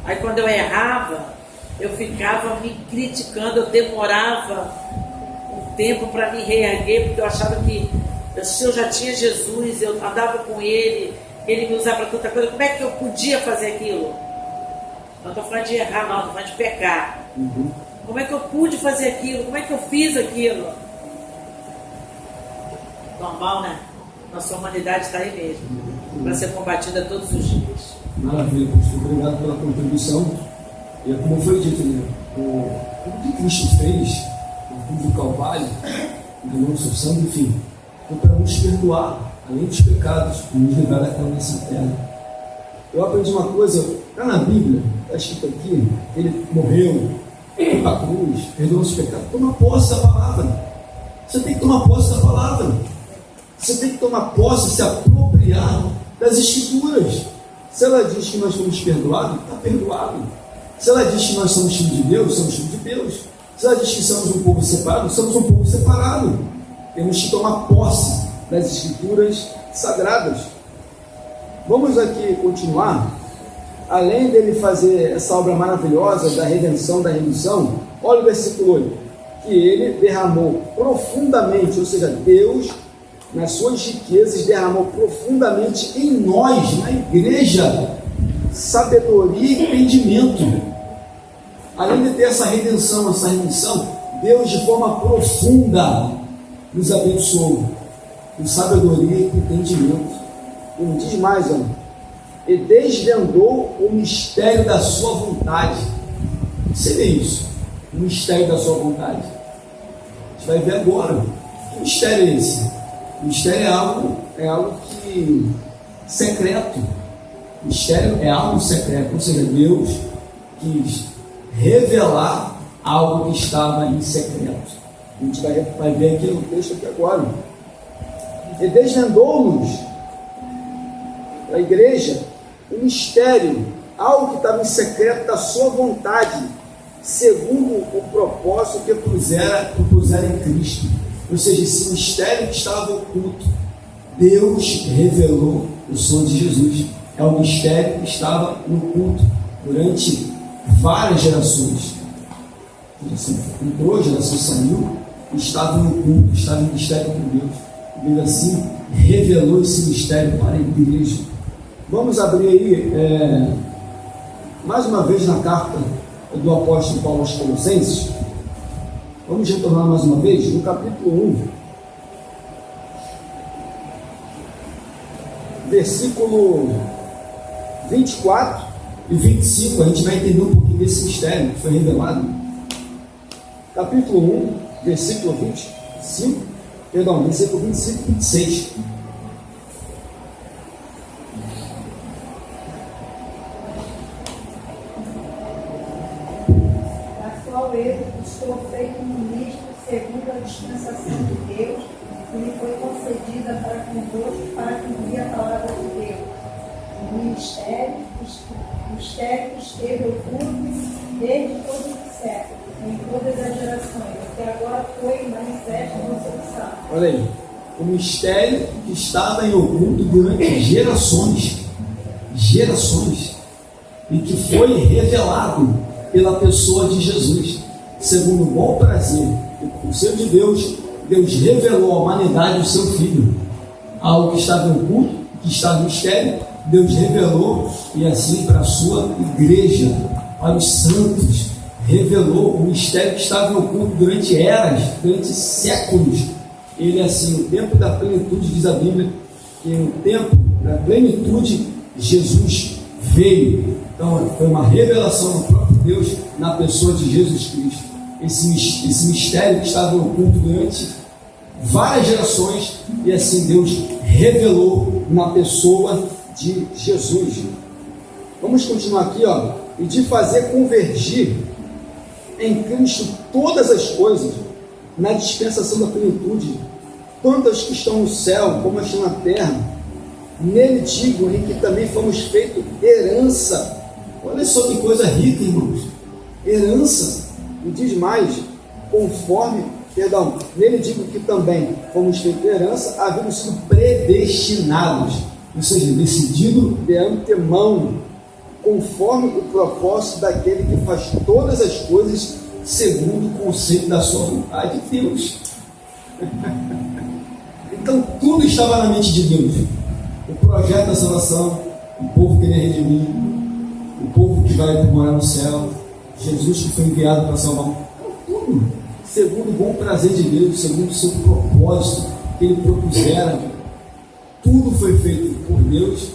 Aí quando eu errava, eu ficava me criticando, eu demorava um tempo para me reerguer, porque eu achava que se eu já tinha Jesus, eu andava com Ele, Ele me usava para tanta coisa, como é que eu podia fazer aquilo? Não estou falando de errar, não, estou falando de pecar. Como é que eu pude fazer aquilo? Como é que eu fiz aquilo? Normal, né? Nossa humanidade está aí mesmo, para ser combatida todos os dias. Maravilha, pastor. Obrigado pela contribuição. E como foi dito, né? Tudo que Cristo fez, o cruz do Calvário, o seu sangue, enfim, foi para nos perdoar, além dos pecados, e nos livrar daquela nossa terra. Eu aprendi uma coisa, está na Bíblia, está escrito aqui, que ele morreu, foi para a cruz, perdoou os pecados. Toma posse da palavra. Você tem que tomar posse da palavra. Você tem que tomar posse, se apropriar das Escrituras. Se ela diz que nós somos perdoados, está perdoado. Se ela diz que nós somos filhos de Deus, somos filhos de Deus. Se ela diz que somos um povo separado, somos um povo separado. Temos que tomar posse das Escrituras sagradas. Vamos aqui continuar. Além dele fazer essa obra maravilhosa da redenção, da remissão, olha o versículo 8. Que ele derramou profundamente, ou seja, Deus, nas suas riquezas, derramou profundamente em nós, na igreja, sabedoria e entendimento. Além de ter essa redenção, essa remissão, Deus de forma profunda nos abençoou com sabedoria e entendimento. E não diz mais, ó, e desvendou o mistério da sua vontade. O que seria isso? O mistério da sua vontade. A gente vai ver agora. Que mistério é esse? O mistério é algo que secreto. O mistério é algo secreto, ou seja, Deus quis revelar algo que estava em secreto. A gente vai ver aqui no texto aqui agora. E desvendou-nos a igreja o mistério, algo que estava em secreto da sua vontade, segundo o propósito que pusera em Cristo. Ou seja, esse mistério que estava oculto, Deus revelou o sonho de Jesus. É um mistério que estava no culto durante várias gerações. A geração entrou, a geração saiu, estava no culto, estava em mistério com Deus. Deus assim revelou esse mistério para a igreja. Vamos abrir aí, mais uma vez, na carta do apóstolo Paulo aos Colossenses. Vamos retornar mais uma vez no capítulo 1, versículo 24 e 25. A gente vai entender um pouquinho desse mistério que foi revelado. Capítulo 1, versículo 25, perdão, versículo 25 e 26. Estou feito ministro segundo a dispensação de Deus, que lhe foi concedida para convosco, para cumprir a palavra de Deus. O ministério que esteve oculto desde todos os séculos, em todas as gerações, até agora foi manifesto no seu sangue. Olha aí, o mistério que estava em oculto durante gerações, e que foi revelado pela pessoa de Jesus. Segundo o bom prazer e conselho de Deus, Deus revelou à humanidade o seu Filho. Algo que estava oculto, que estava em mistério, Deus revelou, e assim para a sua igreja, para os santos, revelou o mistério que estava oculto durante eras, durante séculos. Ele assim, no tempo da plenitude, diz a Bíblia, que no tempo da plenitude, Jesus veio. Então, foi uma revelação do próprio Deus na pessoa de Jesus Cristo. Esse mistério que estava oculto durante várias gerações, e assim Deus revelou na pessoa de Jesus. Vamos continuar aqui, ó. E de fazer convergir em Cristo todas as coisas na dispensação da plenitude, tanto as que estão no céu como as que estão na terra. Nele digo, em que também fomos feitos herança. Olha só que coisa rica, irmãos. Herança, e diz mais, conforme Perdão, nele digo que também fomos feitos herança, havendo sido predestinados, ou seja, decidido de antemão, conforme o propósito daquele que faz todas as coisas segundo o conceito da sua vontade de Deus. Então tudo estava na mente de Deus. O projeto da salvação, o povo que ele é redimido, o povo que vai morar no céu, Jesus que foi enviado para salvar. Então, tudo segundo o bom prazer de Deus, segundo o seu propósito que ele propusera. Tudo foi feito por Deus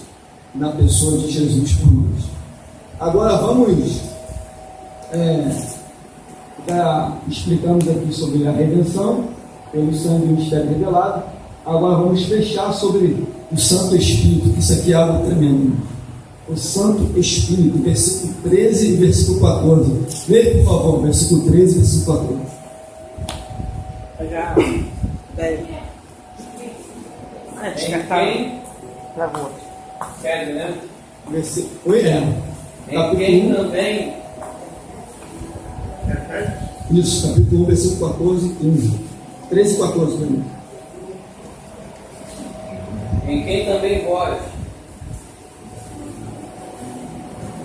na pessoa de Jesus por nós. Agora vamos, já explicamos aqui sobre a redenção, pelo sangue do mistério revelado. Agora vamos fechar sobre o Santo Espírito, que isso aqui é algo tremendo. O Santo Espírito, versículo 13 e versículo 14. Leia, por favor, versículo 13 e versículo 14. Já, daí. Descartar. Travou. Quer, né? Versículo, Em quem também. Isso, capítulo 1, versículo 14 e 15. 13 e 14 também. Em quem também vós,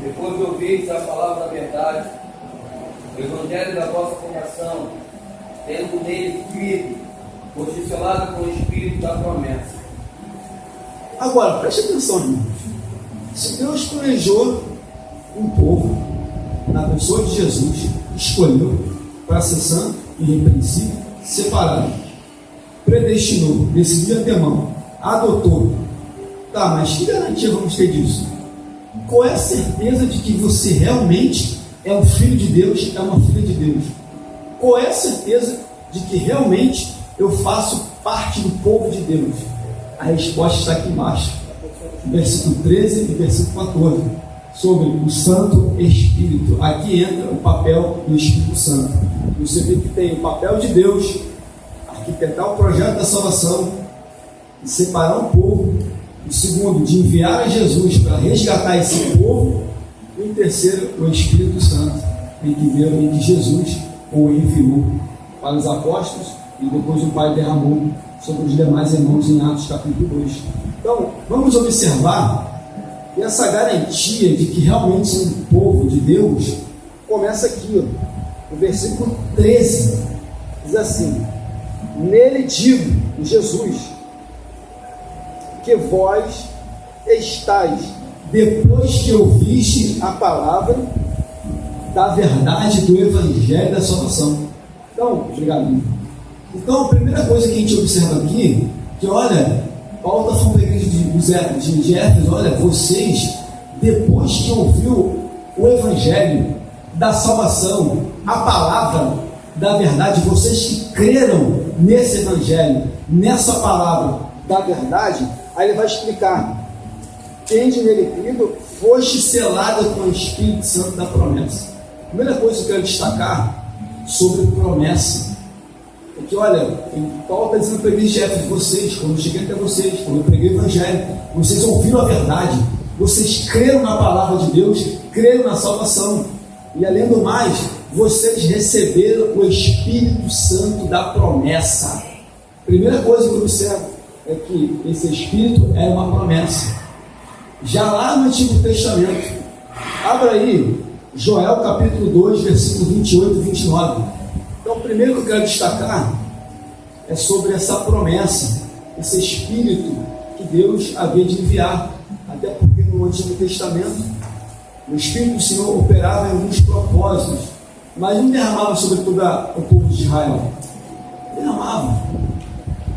depois de ouvirdes a palavra da verdade, o evangelho da vossa formação, tendo nele crido, foste selado com o Espírito da promessa. Agora, preste atenção, irmãos. Se Deus planejou um povo, na pessoa de Jesus, escolheu para ser santo, irrepreensível, separado, predestinou, decidiu antemão, adotou. Tá, mas que garantia vamos ter disso? Qual é a certeza de que você realmente é um filho de Deus, é uma filha de Deus? Qual é a certeza de que realmente eu faço parte do povo de Deus? A resposta está aqui embaixo, versículo 13 e versículo 14, sobre o Santo Espírito. Aqui entra o papel do Espírito Santo. Você vê que tem o papel de Deus, arquitetar o projeto da salvação, de separar um povo, o segundo, de enviar a Jesus para resgatar esse povo, e o terceiro, o Espírito Santo, em que Jesus o enviou para os apóstolos e depois o Pai derramou sobre os demais irmãos em Atos capítulo 2. Então, vamos observar que essa garantia de que realmente somos um povo de Deus começa aqui, ó, no versículo 13, diz assim: nele digo, Jesus, que vós estáis, depois que ouviste a palavra da verdade do Evangelho da salvação. Então, obrigado. Então, a primeira coisa que a gente observa aqui, que olha, Paulo está falando para a igreja de Éfeso, olha, vocês, depois que ouviu o Evangelho da salvação, a palavra da verdade, vocês que creram nesse Evangelho, nessa palavra da verdade, aí ele vai explicar: tende nele crido, foste selado com o Espírito Santo da promessa. A primeira coisa que eu quero destacar sobre promessa é que, olha, Paulo está dizendo para a igreja de Éfeso: vocês, quando eu cheguei até vocês, quando eu preguei o Evangelho, vocês ouviram a verdade, vocês creram na palavra de Deus, creram na salvação, e além do mais, vocês receberam o Espírito Santo da promessa. Primeira coisa que eu observo é que esse Espírito era uma promessa. Já lá no Antigo Testamento, abra aí Joel capítulo 2, versículo 28 e 29. Então, o primeiro que eu quero destacar é sobre essa promessa, esse Espírito que Deus havia de enviar. Até porque no Antigo Testamento o Espírito do Senhor operava em alguns propósitos, mas não derramava sobre todo o povo de Israel. Derramava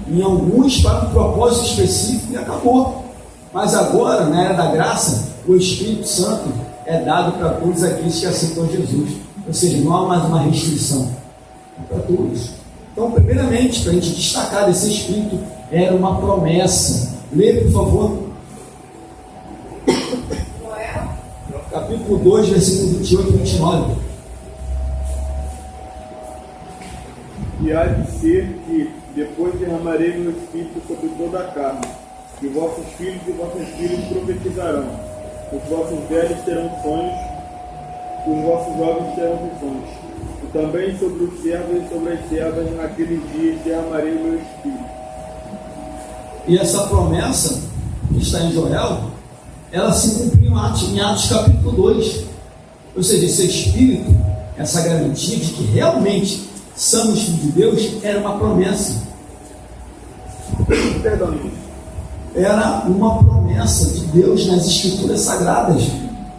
em alguns para um propósito específico e acabou. Mas agora, na era da graça, o Espírito Santo é dado para todos aqueles que aceitam Jesus. Ou seja, não há mais uma restrição, é para todos. Então, primeiramente, para a gente destacar desse Espírito, era uma promessa. Leia, por favor. Capítulo 2, versículo 28 e 29. E há de ser que depois derramarei meu Espírito sobre toda a carne, e vossos filhos e vossas filhas profetizarão, os vossos velhos terão sonhos, os vossos jovens terão visões, também sobre os servos e sobre as servas naqueles dias derramarei o meu espírito. E essa promessa que está em Joel, ela se cumpriu em Atos capítulo 2. Ou seja, esse espírito, essa garantia de que realmente somos filhos de Deus, era uma promessa. Perdão, Era uma promessa de Deus nas Escrituras Sagradas,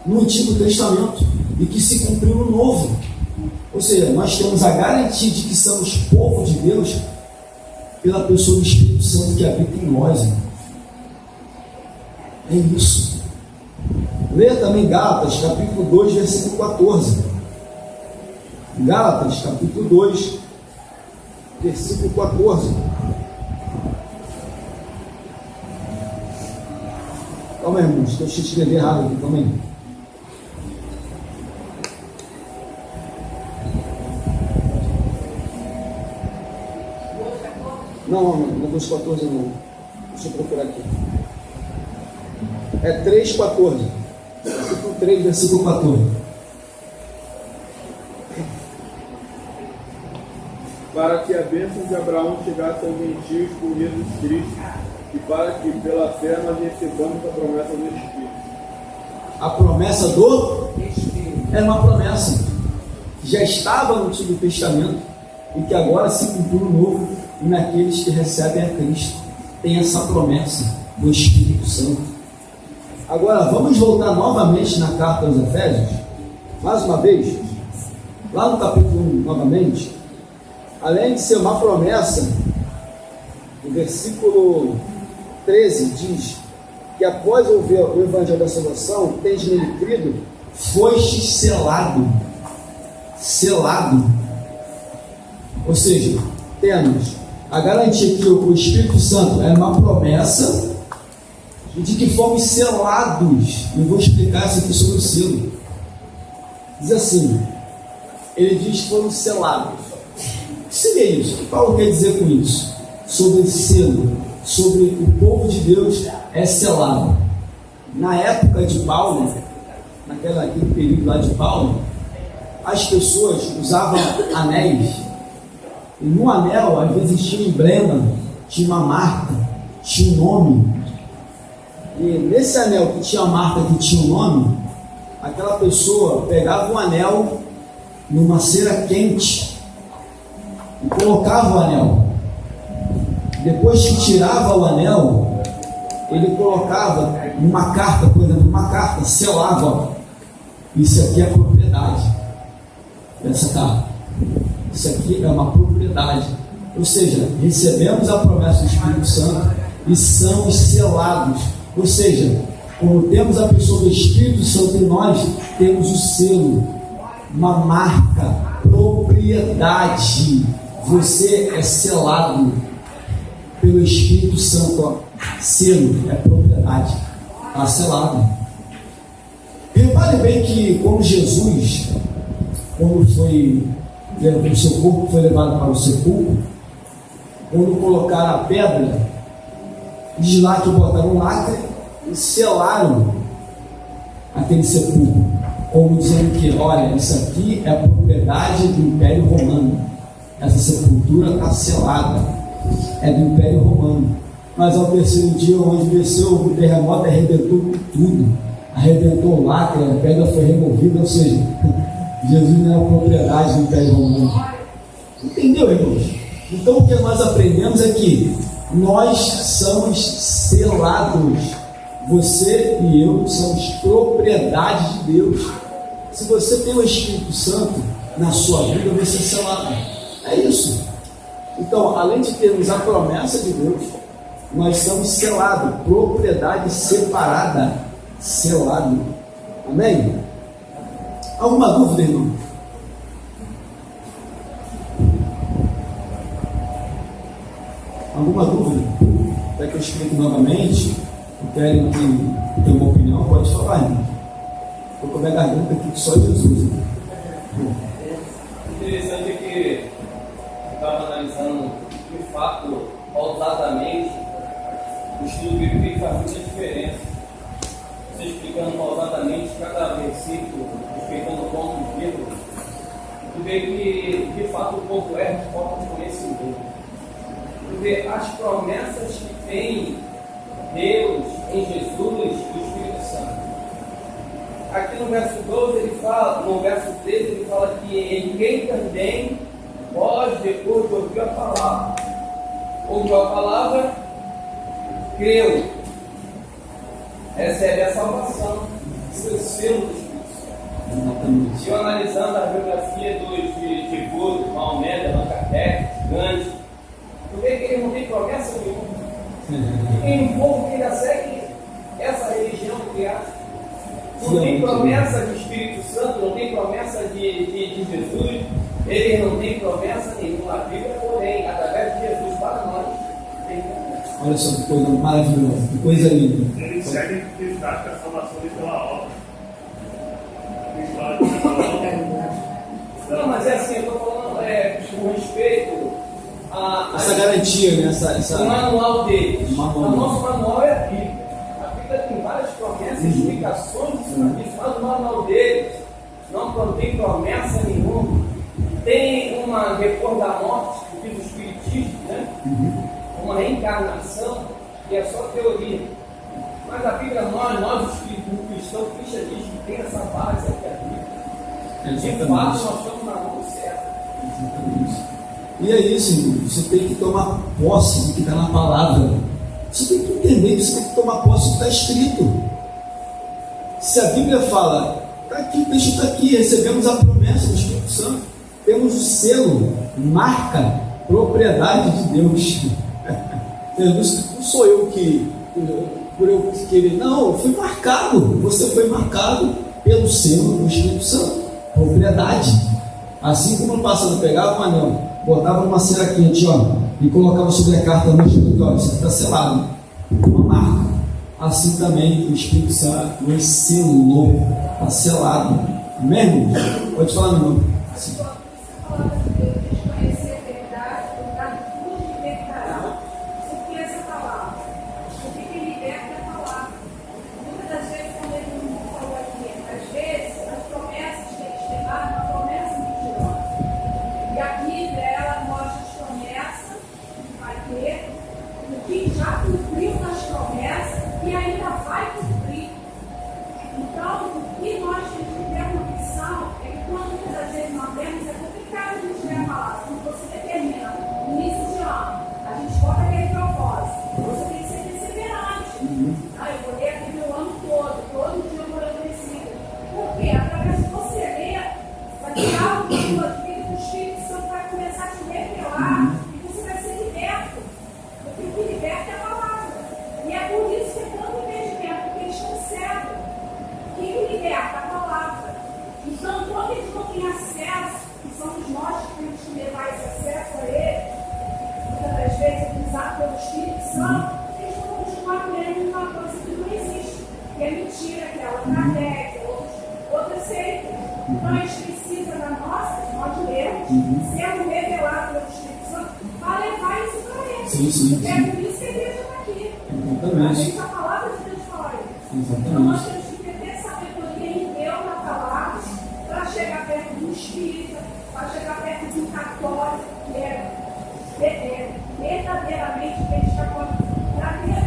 no Antigo Testamento, e que se cumpriu no Novo. Ou seja, nós temos a garantia de que somos povo de Deus pela pessoa do Espírito Santo que habita em nós. É isso. Leia também Gálatas, capítulo 2, versículo 14. Gálatas, capítulo 2, versículo 14. Calma aí, irmãos, deixa eu escrever errado aqui, calma aí. Não é 2,14 não. Deixa eu procurar aqui. É 3,14. Capítulo 3, versículo 14. Para que a bênção de Abraão chegasse aos gentios por Jesus Cristo, e para que pela fé nós recebamos a promessa do Espírito. A promessa do Espírito era uma promessa que já estava no Antigo Testamento e que agora se cumpriu no Novo, e naqueles que recebem a Cristo tem essa promessa do Espírito Santo. Agora vamos voltar novamente na carta aos Efésios, mais uma vez, lá no capítulo 1 novamente. Além de ser uma promessa, o versículo 13 diz que após ouvir o Evangelho da Salvação, tens nele crido, foste selado. Selado. Ou seja, temos a garantia que o Espírito Santo é uma promessa e de que fomos selados. Eu vou explicar isso aqui sobre o selo. Diz assim, ele diz que foram selados. O que seria isso? O que Paulo quer dizer com isso? Sobre selo, sobre o povo de Deus é selado. Na época de Paulo, naquele período lá de Paulo, as pessoas usavam anéis, e no anel às vezes tinha um emblema, tinha uma marca, tinha um nome, e nesse anel que tinha a marca, que tinha um nome, aquela pessoa pegava o anel numa cera quente e colocava o anel. Depois que tirava o anel, ele colocava numa carta, por exemplo, uma carta, selava. Isso aqui é a propriedade dessa carta. Isso aqui é uma propriedade. Ou seja, recebemos a promessa do Espírito Santo e somos selados. Ou seja, quando temos a pessoa do Espírito Santo em nós, temos o selo, uma marca, propriedade. Você é selado pelo Espírito Santo. Ó. Selo é propriedade, está selado. Repare bem que quando Jesus, quando o seu corpo foi levado para o sepulcro, quando colocaram a pedra, diz lá que botaram um lacre e selaram aquele sepulcro, como dizendo que, olha, isso aqui é propriedade do Império Romano, essa sepultura está selada, é do Império Romano. Mas ao terceiro dia, onde desceu o terremoto, arrebentou tudo, arrebentou o lacre, a pedra foi removida, ou seja, Jesus não é a propriedade do Império Romano. Entendeu, irmãos? Então o que nós aprendemos é que nós somos selados. Você e eu somos propriedade de Deus. Se você tem o Espírito Santo na sua vida, você é selado. É isso. Então, além de termos a promessa de Deus, nós somos selados, propriedade separada, selado. Amém? Alguma dúvida, irmão? Alguma dúvida? Quer que eu explique novamente? Querem que tenha uma opinião? Pode falar, irmão. Estou com a minha garganta aqui que só Jesus. Interessante é que eu estava analisando de fato, pausadamente, o estudo bíblico faz muita diferença. Você explicando pausadamente cada versículo, respeitando o ponto de vírgula, tu vê que de fato o povo é de falta de conhecimento. Tu vê as promessas que tem Deus em Jesus e o Espírito Santo. Aqui no verso 12 ele fala, no verso 13 ele fala que em quem também vós, depois de ouvir a palavra, ouviu a palavra, creu, recebe a salvação, seu selo do Espírito Santo. Exatamente. Se eu analisando a biografia de Buda, Maomé, Allan Kardec, Gandhi, tu vê que ele não tem promessa nenhuma. E tem um povo que ainda segue essa religião criada. Não tem promessa de Espírito Santo, não tem promessa de Jesus, ele não tem promessa nenhuma. A Bíblia, porém, através de Jesus para nós, tem promessa. Olha só que coisa maravilhosa, que coisa linda. Eles seguem que a salvação de pela obra. Eles falam que pela obra. Não, mas é assim, eu estou falando com respeito a Essa garantia, né? o manual deles. O manual. O nosso manual é a Bíblia. A Bíblia tem várias promessas, explicações em cima disso, mas o manual deles não tem promessa nenhuma. Tem uma depois da morte, que diz o Espiritismo, né? Uma reencarnação, que é só teoria. Mas a Bíblia, nós os cristãos cristianistas, tem essa base aqui, a Bíblia. De fato, nós estamos na mão certa. Exatamente. E é isso, irmão. Você tem que tomar posse do que está na palavra. Você tem que entender que você tem que tomar posse do que está escrito. Se a Bíblia fala, está aqui, o texto está aqui, recebemos a promessa do Espírito Santo, temos o selo, marca, propriedade de Deus. Não sou eu que, por eu querer, não, eu fui marcado, você foi marcado pelo selo do Espírito Santo, propriedade. Assim como no passado pegava um anel, botava numa cera quente, ó, e colocava sobre a carta no Espírito, ó, isso aqui está selado, uma marca. Assim também o Espírito Santo nos selou, está selado. Amém, irmão? Pode falar, meu irmão. Sim. Sendo revelado pelo Espírito Santo, para levar isso para ele. Sim. É por isso que a igreja está aqui. A gente, a palavra de Deus fala isso. Então nós temos que ter sabedoria em Deus na palavra para chegar perto de um espírita, para chegar perto de um católico que é verdadeiramente crente católico.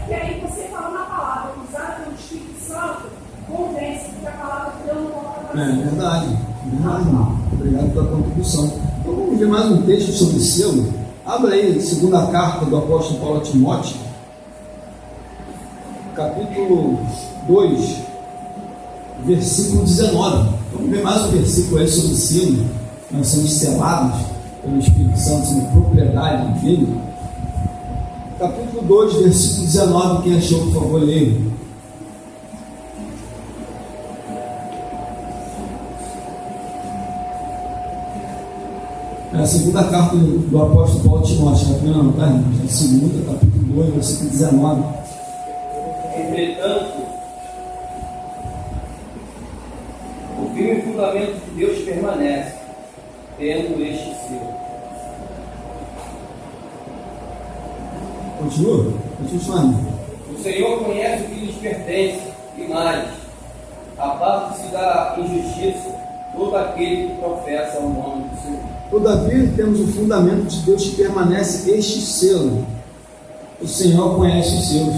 Que aí você falando a palavra usada pelo Espírito Santo, convence que a palavra de Deus não volta para você. É verdade, irmão. Obrigado pela contribuição. Então vamos ver mais um texto sobre selo. Abra aí, segunda carta do apóstolo Paulo a Timóteo, capítulo 2, versículo 19. Vamos ver mais um versículo aí sobre selo. Nós somos selados pelo Espírito Santo, somos propriedade dele. Capítulo 2, versículo 19. Quem achou, por favor, leia. É a segunda carta do apóstolo Paulo a Timóteo, a primeira não, tá, irmão? A segunda, capítulo 2, versículo 19. Entretanto, o firme fundamento de Deus permanece, tendo este selo. Continua? Continua. O Senhor conhece o que lhes pertence, e mais, a parte-se da injustiça, todo aquele que professa o nome do Senhor. Todavia, temos o fundamento de Deus que permanece este selo. O Senhor conhece os seus.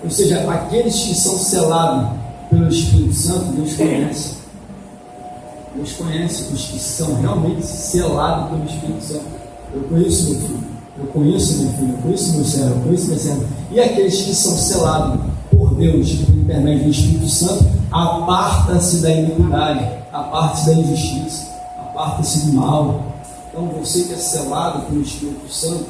Ou seja, aqueles que são selados pelo Espírito Santo, Deus conhece. Deus conhece os que são realmente selados pelo Espírito Santo. Eu conheço meu filho, eu conheço minha filha, eu conheço meu servo, eu conheço minha serva. E aqueles que são selados por Deus, por intermédio do Espírito Santo, aparta-se da iniquidade, aparta-se da injustiça, aparta-se do mal. Então, você que é selado pelo Espírito Santo,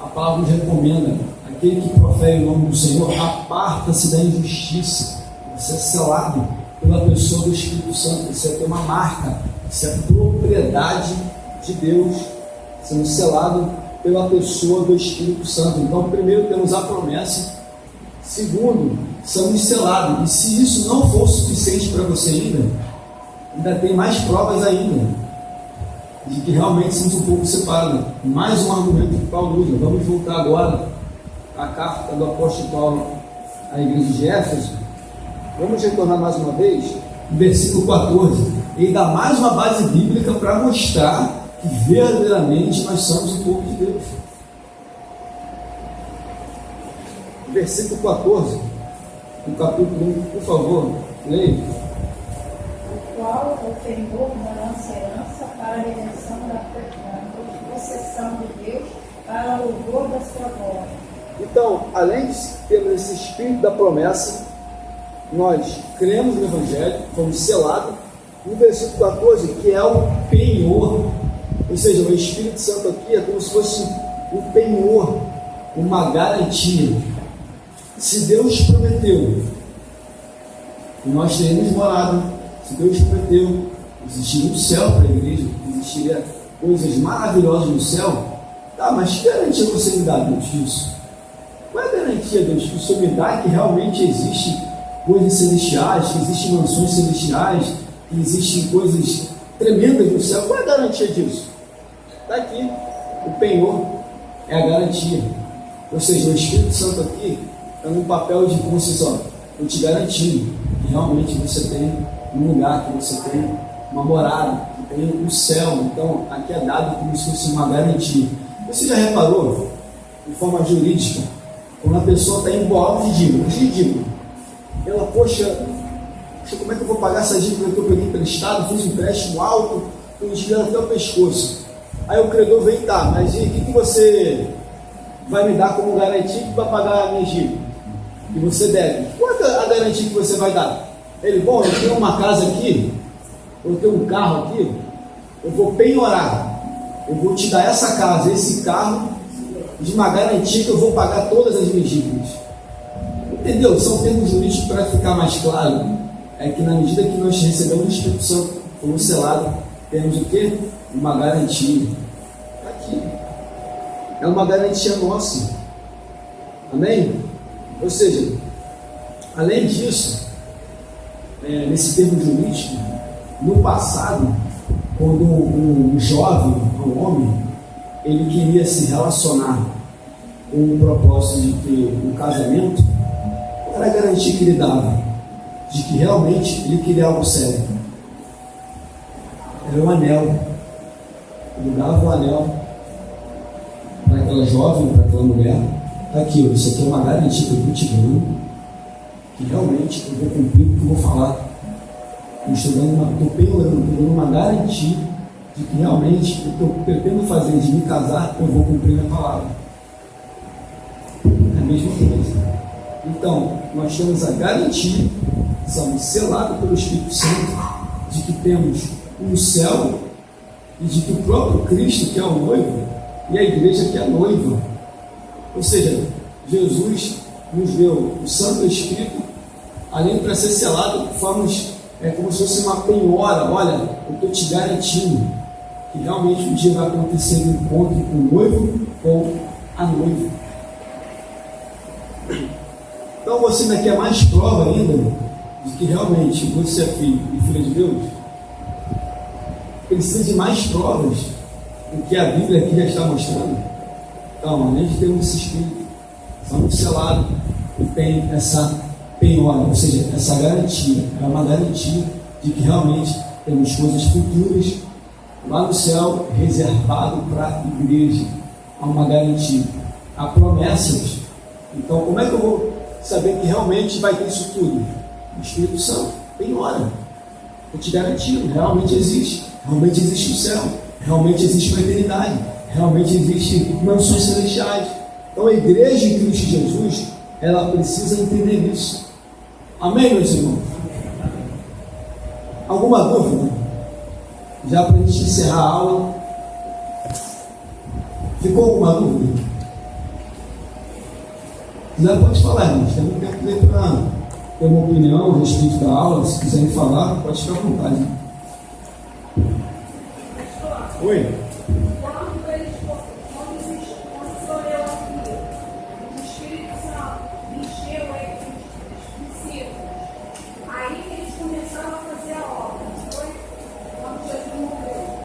a palavra nos recomenda: aquele que profere o nome do Senhor, aparta-se da injustiça. Você é selado pela pessoa do Espírito Santo, você tem uma marca, você é propriedade de Deus, sendo selado pela pessoa do Espírito Santo. Então, primeiro temos a promessa, segundo, somos selados. E se isso não for suficiente para você ainda tem mais provas ainda de que realmente somos um pouco separados. Mais um argumento que Paulo usa. Vamos voltar agora à carta do apóstolo Paulo à igreja de Éfeso. Vamos retornar mais uma vez, versículo 14. Ele dá mais uma base bíblica para mostrar que verdadeiramente nós somos o povo de Deus. Versículo 14, no capítulo 1, por favor, leia. O qual é o penhor da nossa herança para a redenção da possessão de Deus, para o louvor da sua glória. Então, além de termos esse espírito da promessa, nós cremos no Evangelho, fomos selados. No versículo 14, que é o penhor, ou seja, o Espírito Santo aqui é como se fosse um penhor, uma garantia. Se Deus prometeu, e nós teremos morada, se Deus prometeu, existiria um céu para a igreja, existiria coisas maravilhosas no céu, tá, mas que garantia você me dá, Deus, disso? Qual é a garantia, Deus, que o Senhor me dá que realmente existe coisas celestiais, que existem mansões celestiais, que existem coisas tremendas no céu? Qual é a garantia disso? Está aqui, o penhor é a garantia. Ou seja, o Espírito Santo aqui está no papel de como se ó, eu te garantindo que realmente você tem um lugar, que você tem uma morada, que tem um céu. Então, aqui é dado como se fosse uma garantia. Você já reparou, de forma jurídica, quando a pessoa está embolada de dívida, ela, poxa, como é que eu vou pagar essa dívida que eu peguei emprestado, fiz um empréstimo alto, com dívida até o pescoço. Aí o credor vem, tá, mas e o que você vai me dar como garantia que vai pagar a minha dívida? E você deve. Qual é a garantia que você vai dar? Ele, bom, eu tenho uma casa aqui, eu tenho um carro aqui, eu vou penhorar, eu vou te dar essa casa, esse carro, de uma garantia que eu vou pagar todas as minhas dívidas. Entendeu? São termos jurídicos para ficar mais claro. É que na medida que nós recebemos o Espírito Santo, fomos selados, temos o quê? Uma garantia. Aqui. É uma garantia nossa. Amém? Ou seja, além disso, nesse termo jurídico, no passado, quando um jovem, um homem, ele queria se relacionar com o propósito de ter um casamento, qual era a garantia que ele dava? De que realmente ele queria algo sério. Era um anel. Ele dava o anel para aquela jovem, para aquela mulher. Está aqui, isso aqui é uma garantia que eu estou te dando, que realmente eu vou cumprir o que eu vou falar. Eu estou dando uma garantia de que realmente o que eu pretendo fazer de me casar, eu vou cumprir a palavra. É a mesma coisa. Então, nós temos a garantia, somos selados pelo Espírito Santo, de que temos um céu e de que o próprio Cristo, que é o noivo, e a igreja, que é a noiva. Ou seja, Jesus nos deu o Santo Espírito, além para ser selado, formos, como se fosse uma penhora. Olha, eu estou te garantindo que realmente um dia vai acontecer um encontro com o noivo ou a noiva. Então você ainda quer mais prova ainda de que realmente você é filho e filha de Deus? Precisa de mais provas do que a Bíblia aqui já está mostrando. Então, além de termos esse Espírito, somos selados e tem essa penhora, ou seja, essa garantia. É uma garantia de que realmente temos coisas futuras lá no céu, reservado para a igreja. Há uma garantia, há promessas. Então, como é que eu vou saber que realmente vai ter isso tudo? O Espírito Santo tem hora. Estou te garantindo, realmente existe o céu, realmente existe uma eternidade, realmente existe mansões celestiais. Então, a igreja em Cristo Jesus, ela precisa entender isso. Amém, meus irmãos? Alguma dúvida? Já para a gente encerrar a aula. Ficou alguma dúvida? Se quiser, pode falar, irmãos. Tem muito tempo para ter uma opinião a respeito da aula. Se quiserem falar, pode ficar à vontade. Oi?